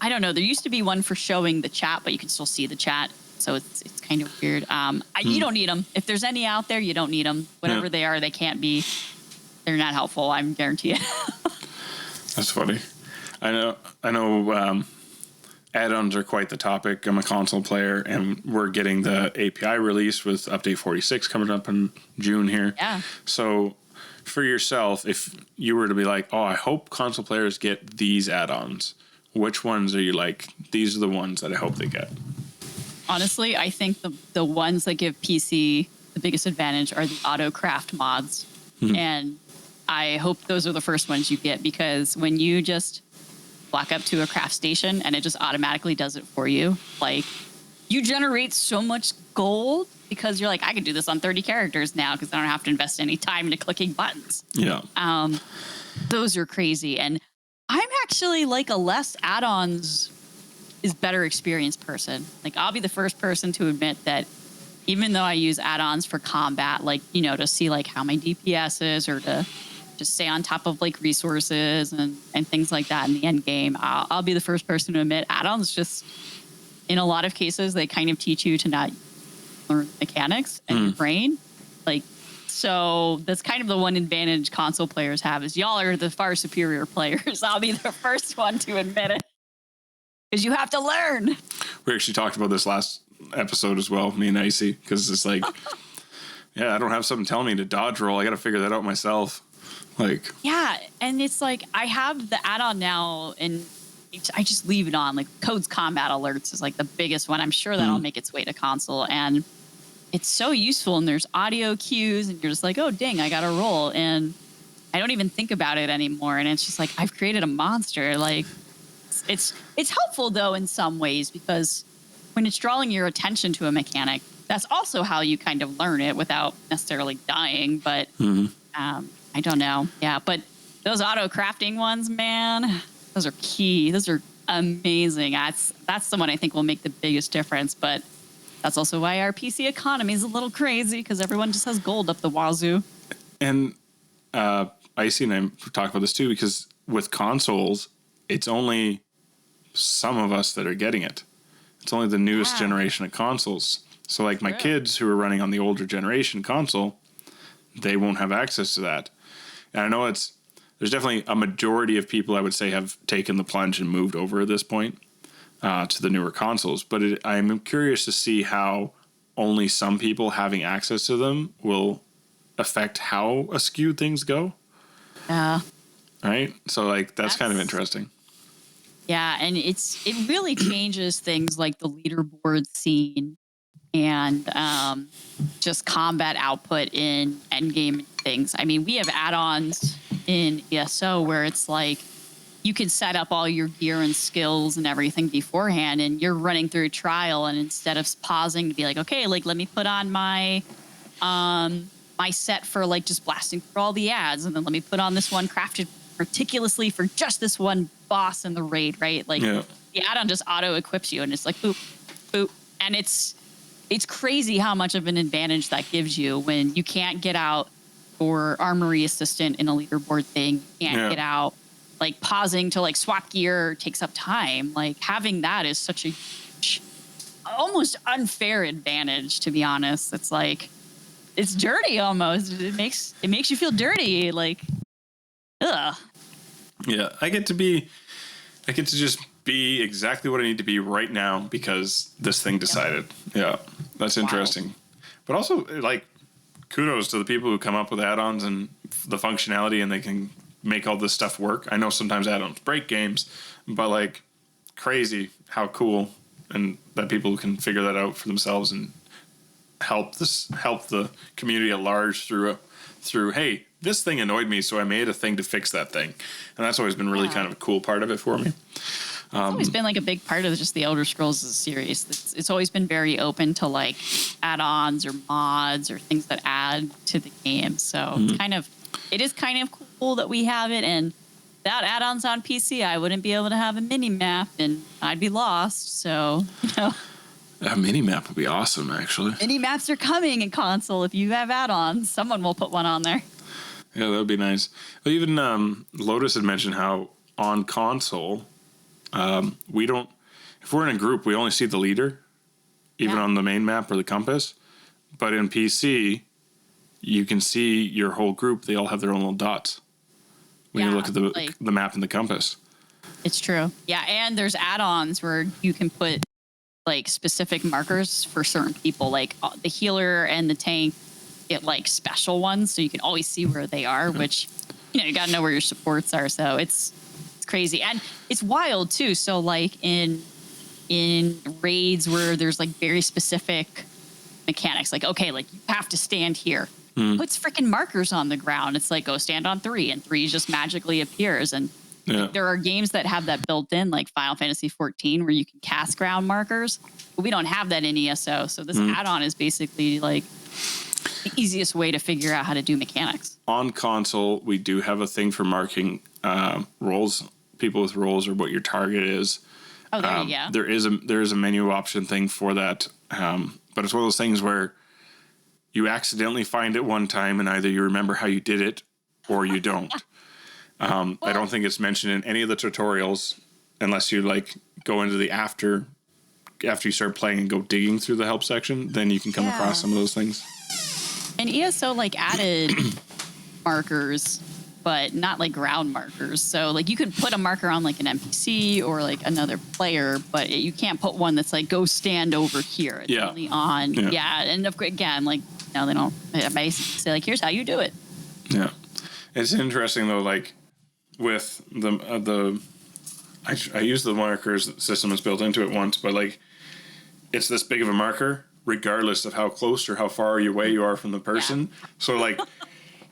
I don't know. There used to be one for showing the chat, but you can still see the chat. So it's kind of weird. You don't need them. If there's any out there, you don't need them. Whatever they are, they can't be. They're not helpful. I'm guarantee it. That's funny. I know. Add-ons are quite the topic. I'm a console player, and we're getting the API release with update 46 coming up in June here. Yeah. So for yourself, if you were to be like, oh, I hope console players get these add-ons, which ones are you like, these are the ones that I hope they get? Honestly, I think the ones that give PC the biggest advantage are the auto craft mods. Mm-hmm. And I hope those are the first ones you get, because when you just walk up to a craft station and it just automatically does it for you, like, you generate so much gold because you're like, I can do this on 30 characters now because I don't have to invest any time into clicking buttons. Yeah. Those are crazy. And I'm actually like a less add-ons is better experience person. Like, I'll be the first person to admit that even though I use add-ons for combat, like, you know, to see like how my DPS is, or to just stay on top of like resources and things like that in the end game, I'll be the first person to admit add-ons just, in a lot of cases, they kind of teach you to not learn mechanics and your brain. Like, so that's kind of the one advantage console players have, is y'all are the far superior players. I'll be the first one to admit it, because you have to learn. We actually talked about this last episode as well, me and Icy, because it's like, yeah, I don't have something telling me to dodge roll. I got to figure that out myself. Like, yeah, and it's like, I have the add-on now, and I just leave it on. Like, Code's combat alerts is like the biggest one. I'm sure that'll make its way to console, and it's so useful. And there's audio cues, and you're just like, oh dang, I got to roll, and I don't even think about it anymore. And it's just like, I've created a monster. Like, it's helpful though in some ways, because when it's drawing your attention to a mechanic, that's also how you kind of learn it without necessarily dying. But I don't know. Yeah, but those auto crafting ones, man, those are key. Those are amazing. That's the one I think will make the biggest difference. But that's also why our PC economy is a little crazy, because everyone just has gold up the wazoo. And Icy and I talk about this too, because with consoles, it's only some of us that are getting it. It's only the newest generation of consoles. So like my kids who are running on the older generation console, they won't have access to that. And I know there's definitely a majority of people, I would say, have taken the plunge and moved over at this point to the newer consoles. But I'm curious to see how only some people having access to them will affect how skewed things go. Yeah. right? So like that's kind of interesting. Yeah, and it really changes things like the leaderboard scene and just combat output in endgame things. I mean, we have add-ons in ESO where it's like you can set up all your gear and skills and everything beforehand, and you're running through trial, and instead of pausing to be like, okay, like let me put on my my set for like just blasting through all the ads, and then let me put on this one crafted meticulously for just this one boss in the raid, right? Like the add-on just auto equips you, and it's like boop, boop, and it's crazy how much of an advantage that gives you when you can't get out or armory assistant in a leaderboard thing, can't get out. Like pausing to like swap gear takes up time. Like having that is such a huge, almost unfair advantage, to be honest. It's like it's dirty almost. It makes you feel dirty. Like, ugh. Yeah, I get to just be exactly what I need to be right now because this thing decided. Yeah, that's interesting. But also, like, kudos to the people who come up with add-ons and the functionality, and they can make all this stuff work. I know sometimes add-ons break games, but like crazy how cool and that people can figure that out for themselves and help the community at large through hey, this thing annoyed me, so I made a thing to fix that thing. And that's always been really kind of a cool part of it for me. It's always been like a big part of just the Elder Scrolls as a series. It's always been very open to like add-ons or mods or things that add to the game. So it is kind of cool that we have it. And without add-ons on PC, I wouldn't be able to have a mini map and I'd be lost. So, A mini map would be awesome, actually. Mini maps are coming in console. If you have add-ons, someone will put one on there. Yeah, that would be nice. Well, even Lotus had mentioned how on console, we don't. If we're in a group, we only see the leader, even on the main map or the compass. But in PC, you can see your whole group. They all have their own little dots when you look at the map and the compass. It's true. Yeah, and there's add-ons where you can put like specific markers for certain people, like the healer and the tank get like special ones, so you can always see where they are, which you got to know where your supports are. So it's crazy, and it's wild too. So like in raids where there's like very specific mechanics, like okay, like you have to stand here. Puts freaking markers on the ground. It's like go stand on 3, and 3 just magically appears. And there are games that have that built in, like Final Fantasy 14, where you can cast ground markers. But we don't have that in ESO. So this add-on is basically like the easiest way to figure out how to do mechanics. On console, we do have a thing for marking roles, people with roles, or what your target is. Oh, there you go. There is a menu option thing for that, but it's one of those things where you accidentally find it one time, and either you remember how you did it or you don't. I don't think it's mentioned in any of the tutorials, unless you like go into the after you start playing and go digging through the help section. Then you can come across some of those things. And ESO like added markers, but not like ground markers. So like you could put a marker on like an NPC or like another player, but you can't put one that's like go stand over here. It's only on and again, like they don't basically say like here's how you do it. Yeah, it's interesting though. Like with I used the markers system that's built into it once, but like it's this big of a marker regardless of how close or how far away you are from the person. So like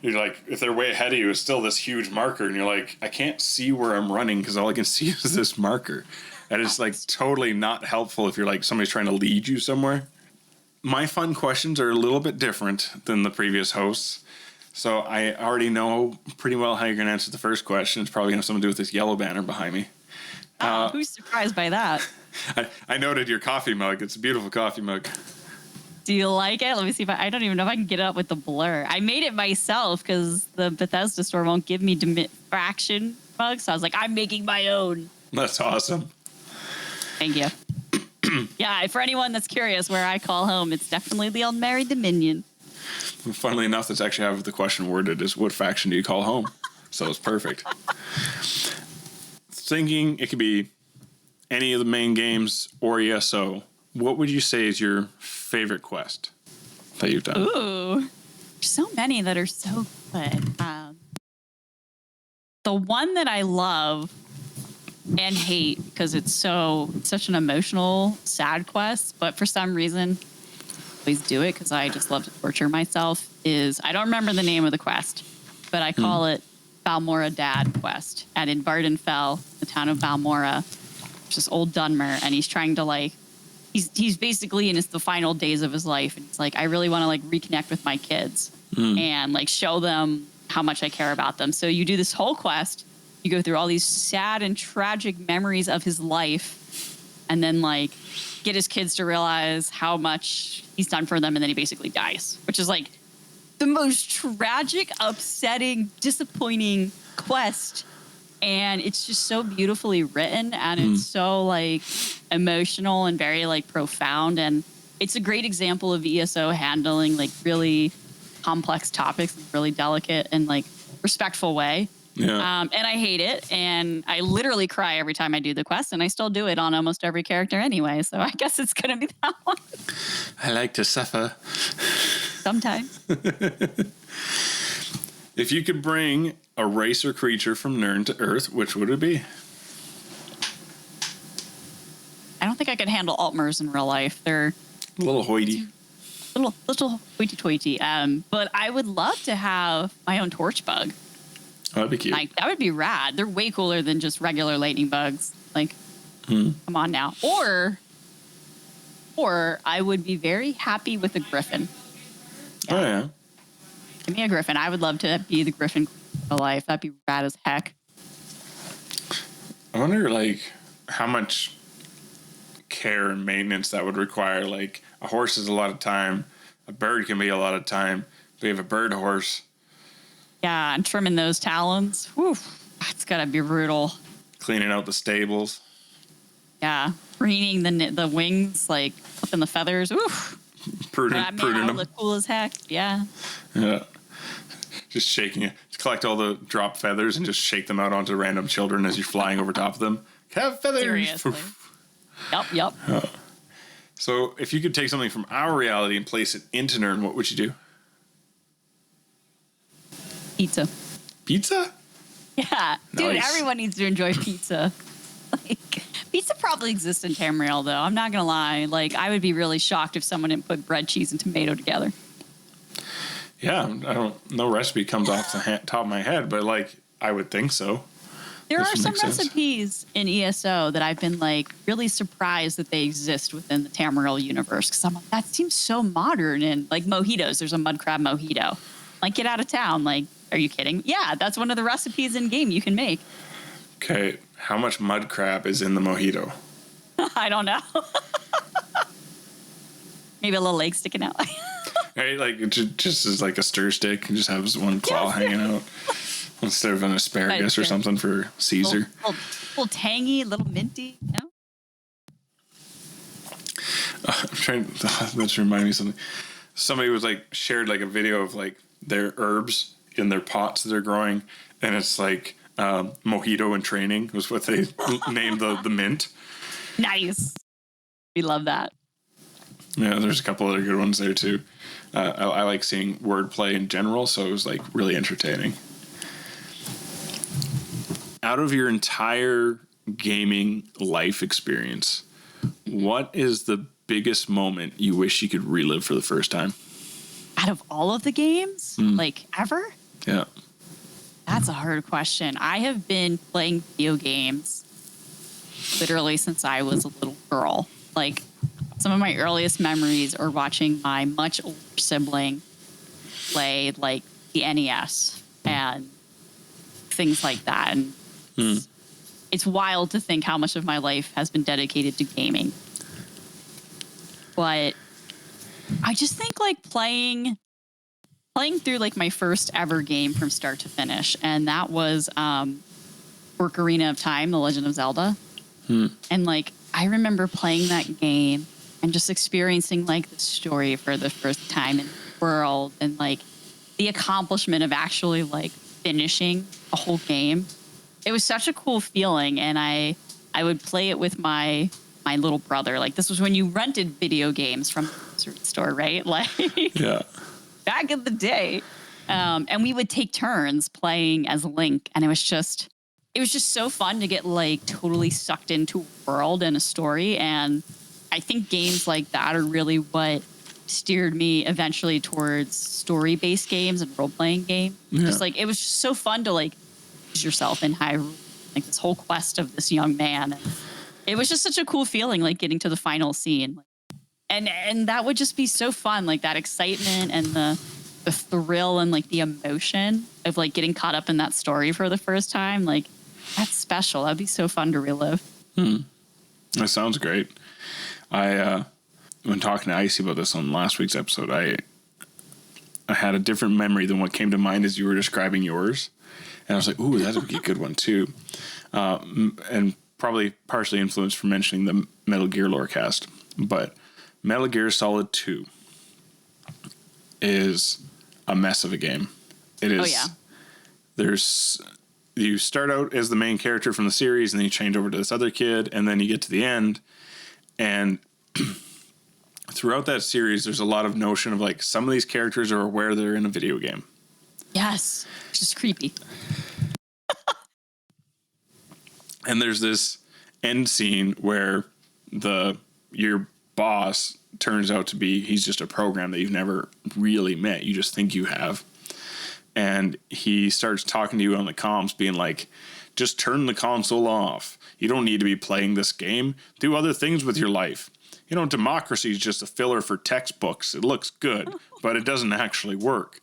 you're like, if they're way ahead of you, it's still this huge marker, and you're like, I can't see where I'm running because all I can see is this marker. And it's like totally not helpful if you're like somebody's trying to lead you somewhere. My fun questions are a little bit different than the previous hosts. So I already know pretty well how you're going to answer the first question. It's probably going to have something to do with this yellow banner behind me. Who's surprised by that? I noted your coffee mug. It's a beautiful coffee mug. Do you like it? Let me see if I don't even know if I can get it up with the blur. I made it myself because the Bethesda store won't give me fraction mugs. So I was like, I'm making my own. That's awesome. Thank you. Yeah, for anyone that's curious where I call home, it's definitely the Unmarried Dominion. Funnily enough, that's actually how the question worded is, what faction do you call home? So it's perfect. Thinking it could be any of the main games or ESO, what would you say is your favorite quest that you've done? Ooh, there's so many that are so good. The one that I love and hate because it's such an emotional, sad quest, but for some reason, I always do it because I just love to torture myself, is I don't remember the name of the quest, but I call it Balmora Dad quest. And in Vardenfell, the town of Balmora, which is old Dunmer, and he's trying to like, he's basically in the final days of his life, and he's like, I really want to like reconnect with my kids and like show them how much I care about them. So you do this whole quest, you go through all these sad and tragic memories of his life, and then like get his kids to realize how much he's done for them, and then he basically dies, which is like the most tragic, upsetting, disappointing quest. And it's just so beautifully written, and it's so like emotional and very like profound. And it's a great example of ESO handling like really complex topics in a really delicate and like respectful way. Yeah. And I hate it. And I literally cry every time I do the quest, and I still do it on almost every character anyway. So I guess it's going to be that one. I like to suffer. Sometimes. If you could bring a race or creature from Nirn to Earth, which would it be? I don't think I could handle Altmers in real life. They're A little hoity. little hoity-toity. But I would love to have my own torch bug. Oh, that'd be cute. Like, that would be rad. They're way cooler than just regular lightning bugs. Like, come on now. Or I would be very happy with a griffin. Yeah. Oh, yeah. Give me a griffin. I would love to be the griffin of life. That'd be rad as heck. I wonder, like, how much care and maintenance that would require. Like, a horse is a lot of time. A bird can be a lot of time. We have a bird horse. Yeah, and trimming those talons. Whew, that's gotta be brutal. Cleaning out the stables. Yeah, preening the wings, like flipping the feathers. Oof. Pruning them. Look cool as heck. Yeah. Yeah. Just shaking it. Collect all the drop feathers and just shake them out onto random children as you're flying over top of them. Have feathers. Seriously. Yep. So if you could take something from our reality and place it into Nirn, what would you do? Pizza. Pizza? Yeah. Dude, Nice. everyone needs to enjoy pizza. Like, pizza probably exists in Tamriel, though. I'm not going to lie. Like, I would be really shocked if someone didn't put bread, cheese, and tomato together. Yeah, no recipe comes off the top of my head, but like, I would think so. There This are would some make sense. recipes in ESO that I've been like really surprised that they exist within the Tamriel universe, because I'm like, that seems so modern. And like mojitos, there's a mud crab mojito. Like, get out of town. Like, are you kidding? Yeah, that's one of the recipes in game you can make. Okay, how much mud crab is in the mojito? I don't know. Maybe a little leg sticking out. Right, like it just as like a stir stick and just has one claw hanging out instead of an asparagus or something for Caesar. Little tangy, little minty. You know? I'm trying. That reminded me of something. Somebody was like shared like a video of like their herbs in their pots that they're growing, and it's like mojito in training was what they named the mint. Nice. We love that. Yeah, there's a couple other good ones there too. I like seeing wordplay in general, so it was like really entertaining. Out of your entire gaming life experience, what is the biggest moment you wish you could relive for the first time? Out of all of the games, like ever? Yeah. That's a hard question. I have been playing video games literally since I was a little girl. Like, some of my earliest memories are watching my much older sibling play like the NES and things like that. And it's wild to think how much of my life has been dedicated to gaming. But I just think like playing through like my first ever game from start to finish, and that was Ocarina of Time, The Legend of Zelda. And like I remember playing that game and just experiencing like the story for the first time in the world, and like the accomplishment of actually like finishing a whole game. It was such a cool feeling, and I would play it with my little brother. Like, this was when you rented video games from the store, right? Like, Yeah. back in the day. And we would take turns playing as Link, and it was just so fun to get like totally sucked into a world and a story. And I think games like that are really what steered me eventually towards story-based games and role-playing games. Yeah. Just like it was just so fun to like lose yourself in Hyrule, like this whole quest of this young man. And it was just such a cool feeling, like getting to the final scene. And that would just be so fun, like that excitement and the thrill and like the emotion of like getting caught up in that story for the first time. Like that's special. That'd be so fun to relive. That sounds great. When talking to Icy about this on last week's episode, I had a different memory than what came to mind as you were describing yours. And I was like, ooh, that would be a good one too. And probably partially influenced from mentioning the Metal Gear Lorecast. But Metal Gear Solid 2 is a mess of a game. It is. Oh, yeah. You start out as the main character from the series, and then you change over to this other kid, and then you get to the end. And throughout that series, there's a lot of notion of like some of these characters are aware they're in a video game. Yes. It's just creepy. And there's this end scene where your boss turns out to be, he's just a program that you've never really met. You just think you have. And he starts talking to you on the comms being like, just turn the console off. You don't need to be playing this game. Do other things with your life. You know, democracy is just a filler for textbooks. It looks good, but it doesn't actually work.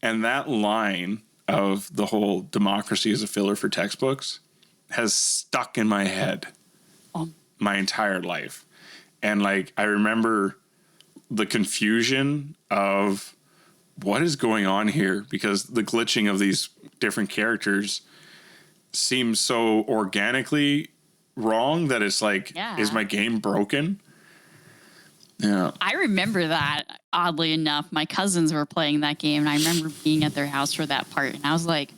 And that line of the whole democracy is a filler for textbooks has stuck in my head my entire life. And like, I remember the confusion of what is going on here, because the glitching of these different characters seems so organically wrong that it's like, is my game broken? Yeah. I remember that, oddly enough. My cousins were playing that game, and I remember being at their house for that part. And I was like,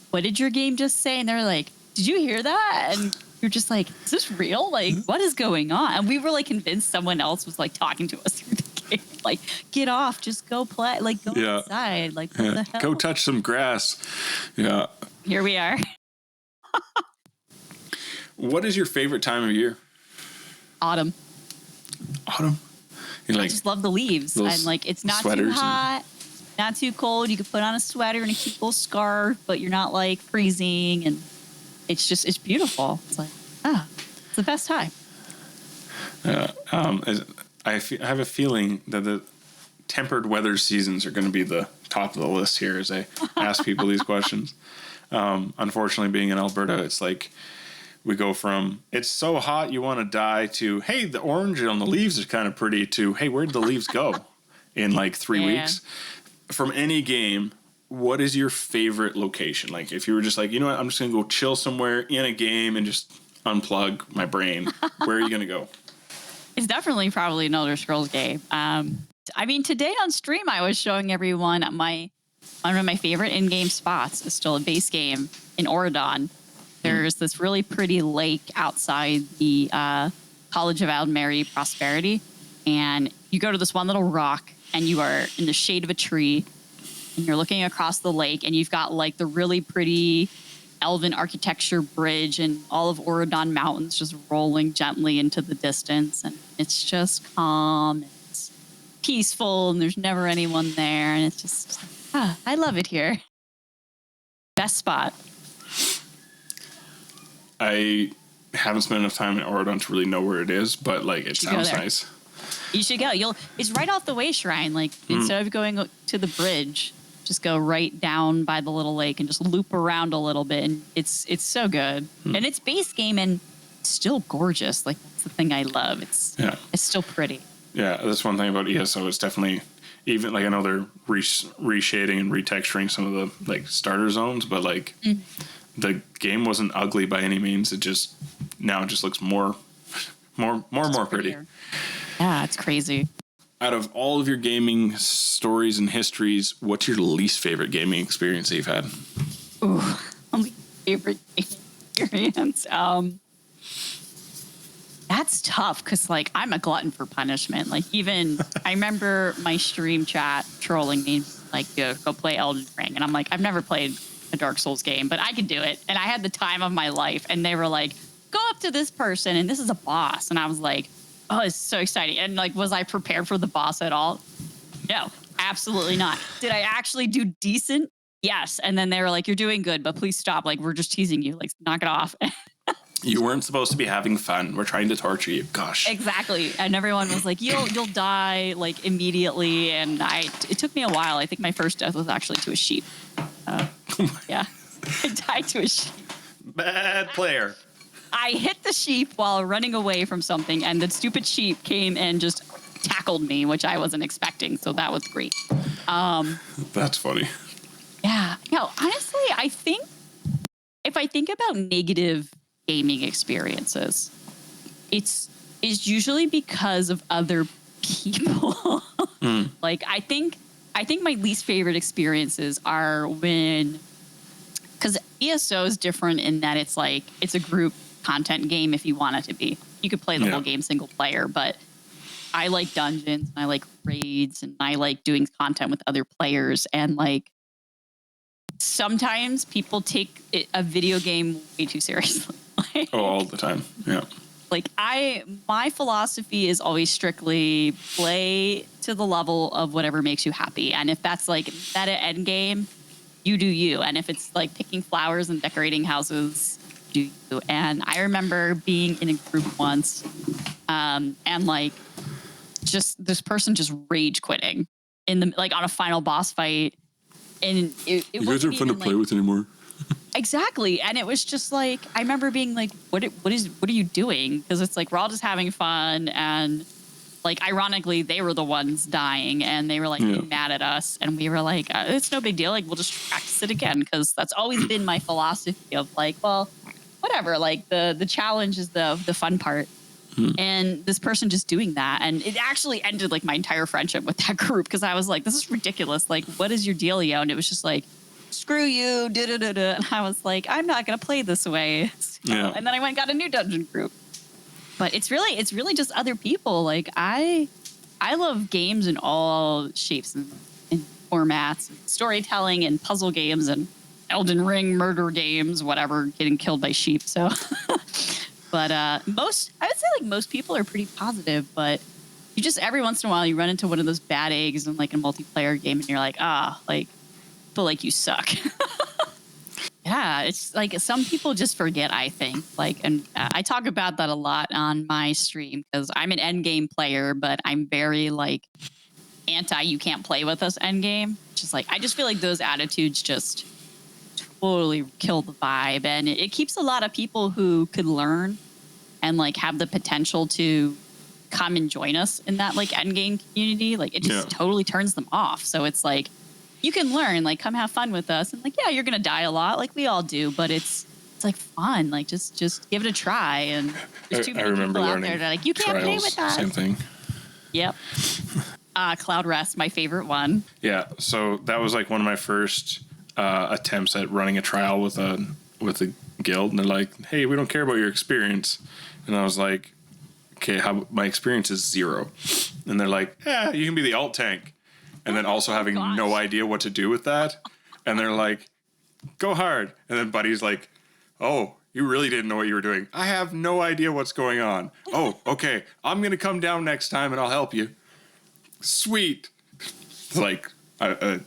what did your game just say? And they're like, did you hear that? And you're just like, is this real? Like, what is going on? And we were like convinced someone else was like talking to us through the game. Like, get off, just go play. Like, go outside. Like, what the hell? Go touch some grass. Yeah. Here we are. What is your favorite time of year? Autumn. Autumn? You like, I just love the leaves. And like, it's not too hot, not too cold. You can put on a sweater and a cute little scarf, but you're not like freezing. And it's beautiful. It's like, it's the best time. I have a feeling that the tempered weather seasons are going to be the top of the list here as I ask people these questions. Unfortunately, being in Alberta, it's like we go from it's so hot you want to die to, hey, the orange on the leaves is kind of pretty, to, hey, where'd the leaves go in like 3 weeks? From any game, what is your favorite location? Like if you were just like, you know what, I'm just going to go chill somewhere in a game and just unplug my brain. Where are you going to go? It's definitely probably an Elder Scrolls game. I mean, today on stream, I was showing everyone one of my favorite in-game spots is still a base game in Oregon. There's this really pretty lake outside the College of Aldmeri Prosperity. And you go to this one little rock and you are in the shade of a tree and you're looking across the lake and you've got like the really pretty elven architecture bridge and all of Oregon mountains just rolling gently into the distance. And it's just calm. And it's peaceful and there's never anyone there. And it's just, I love it here. Best spot. I haven't spent enough time in Oregon to really know where it is, but like it sounds nice. You should go. It's right off the way shrine. Like instead of going to the bridge, just go right down by the little lake and just loop around a little bit. And it's so good. And it's base game and still gorgeous. Like that's the thing I love. It's still pretty. Yeah, that's one thing about ESO. It's definitely, even like I know they're reshading and retexturing some of the like starter zones, but like the game wasn't ugly by any means. It just looks more pretty. Yeah, it's crazy. Out of all of your gaming stories and histories, what's your least favorite gaming experience that you've had? Ooh, my favorite experience. That's tough because like I'm a glutton for punishment. Like even I remember my stream chat trolling me like, go play Elden Ring. And I'm like, I've never played a Dark Souls game, but I could do it. And I had the time of my life. And they were like, go up to this person, and this is a boss. And I was like, oh, it's so exciting. And like, was I prepared for the boss at all? No, absolutely not. Did I actually do decent? Yes. And then they were like, you're doing good, but please stop. Like, we're just teasing you. Like, knock it off. You weren't supposed to be having fun. We're trying to torture you. Gosh. Exactly. And everyone was like, you'll die like immediately. And it took me a while. I think my first death was actually to a sheep. Yeah. I died to a sheep. Bad player. I hit the sheep while running away from something, and the stupid sheep came and just tackled me, which I wasn't expecting. So that was great. That's funny. Yeah. No, honestly, I think if I think about negative gaming experiences, it's usually because of other people. Like I think my least favorite experiences are when, because ESO is different in that it's like it's a group content game. If you want it to be, you could play the whole game single player, but I like dungeons and I like raids and I like doing content with other players. And like sometimes people take a video game way too seriously. All the time. Yeah. Like my philosophy is always strictly play to the level of whatever makes you happy. And if that's like meta end game, you do you. And if it's like picking flowers and decorating houses, do you. And I remember being in a group once, and like just this person just rage quitting in the like on a final boss fight. And it you guys aren't fun to play with anymore. Exactly. And it was just like, I remember being like, what are you doing? Because it's like, we're all just having fun. And like, ironically, they were the ones dying and they were like mad at us. And we were like, it's no big deal. Like, we'll just practice it again. Because that's always been my philosophy of like, well, whatever. Like the challenge is the fun part. And this person just doing that. And it actually ended like my entire friendship with that group. Because I was like, this is ridiculous. Like, what is your dealio? And it was just like, screw you, da-da-da-da. And I was like, I'm not going to play this way. So, and then I went and got a new dungeon group. But it's really just other people. Like, I love games in all shapes and formats, and storytelling and puzzle games and Elden Ring murder games, whatever, getting killed by sheep. So, but I would say like most people are pretty positive, but you just every once in a while you run into one of those bad eggs in like a multiplayer game and you're like, feel like you suck. Yeah, it's like some people just forget, I think. Like, and I talk about that a lot on my stream because I'm an end game player, but I'm very like anti you can't play with us end game. Just like I just feel like those attitudes just totally kill the vibe, and it keeps a lot of people who could learn and like have the potential to come and join us in that like end game community. Like it just totally turns them off. So it's like, you can learn, like, come have fun with us. And like, yeah, you're going to die a lot like we all do, but it's like fun. Like just give it a try. And there's too many people out there that are like, you can't play with us. Same thing. Yep. Cloud Rest, my favorite one. Yeah. So that was like one of my first attempts at running a trial with a guild. And they're like, hey, we don't care about your experience. And I was like, okay, my experience is 0. And they're like, yeah, you can be the alt tank. And then also having no idea what to do with that. And they're like, go hard. And then Buddy's like, oh, you really didn't know what you were doing. I have no idea what's going on. Oh, okay. I'm going to come down next time and I'll help you. Sweet. Like, I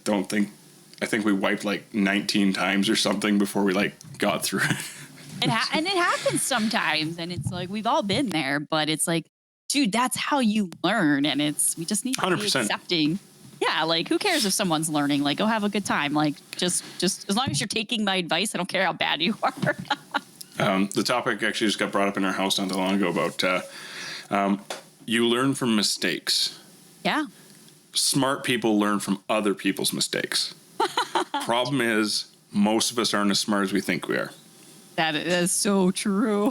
think we wiped like 19 times or something before we like got through it. And it happens sometimes. And it's like, we've all been there, but it's like, dude, that's how you learn. And we just need to 100%. be accepting. Yeah, like who cares if someone's learning? Like, go have a good time. Like, just as long as you're taking my advice, I don't care how bad you are. The topic actually just got brought up in our house not too long ago about you learn from mistakes. Yeah. Smart people learn from other people's mistakes. Problem is, most of us aren't as smart as we think we are. That is so true.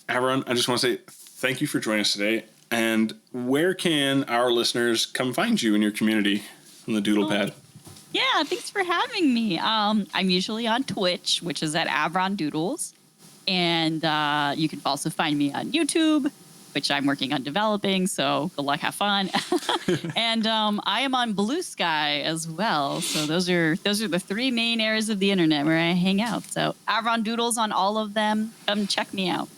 Avron, I just want to say thank you for joining us today. And where can our listeners come find you in your community on the Doodlepad? Yeah, thanks for having me. I'm usually on Twitch, which is at Avron Dooodles. And you can also find me on YouTube, which I'm working on developing. So good luck, have fun. And I am on Blue Sky as well. So those are the three main areas of the internet where I hang out. So Avron Doodles on all of them. Come check me out.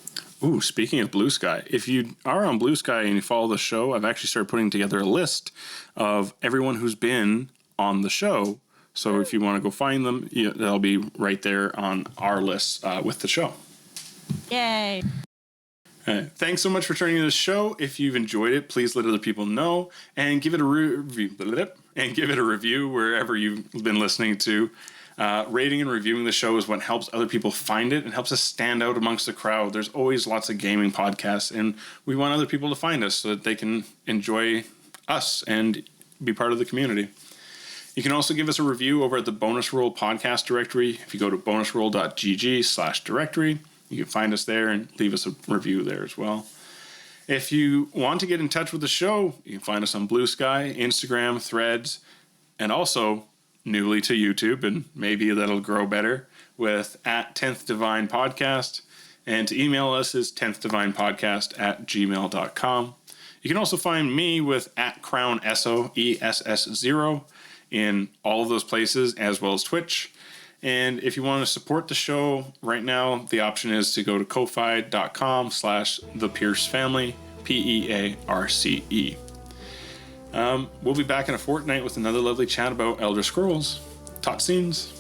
Ooh, speaking of Blue Sky, if you are on Blue Sky and you follow the show, I've actually started putting together a list of everyone who's been on the show. So if you want to go find them, they'll be right there on our list with the show. Yay. Thanks so much for turning to the show. If you've enjoyed it, please let other people know and give it a review wherever you've been listening to. Rating and reviewing the show is what helps other people find it and helps us stand out amongst the crowd. There's always lots of gaming podcasts, and we want other people to find us so that they can enjoy us and be part of the community. You can also give us a review over at the Bonus Roll podcast directory. If you go to bonusroll.gg/directory, you can find us there and leave us a review there as well. If you want to get in touch with the show, you can find us on Blue Sky, Instagram, Threads, and also newly to YouTube, and maybe that'll grow better, with @10th Divine Podcast. And to email us is 10thDivinePodcast@gmail.com. You can also find me with @CrownEsso in all of those places, as well as Twitch. And if you want to support the show right now, the option is to go to ko-fi.com/thepiercefamily, PEARCE. We'll be back in a fortnight with another lovely chat about Elder Scrolls. Tot scenes.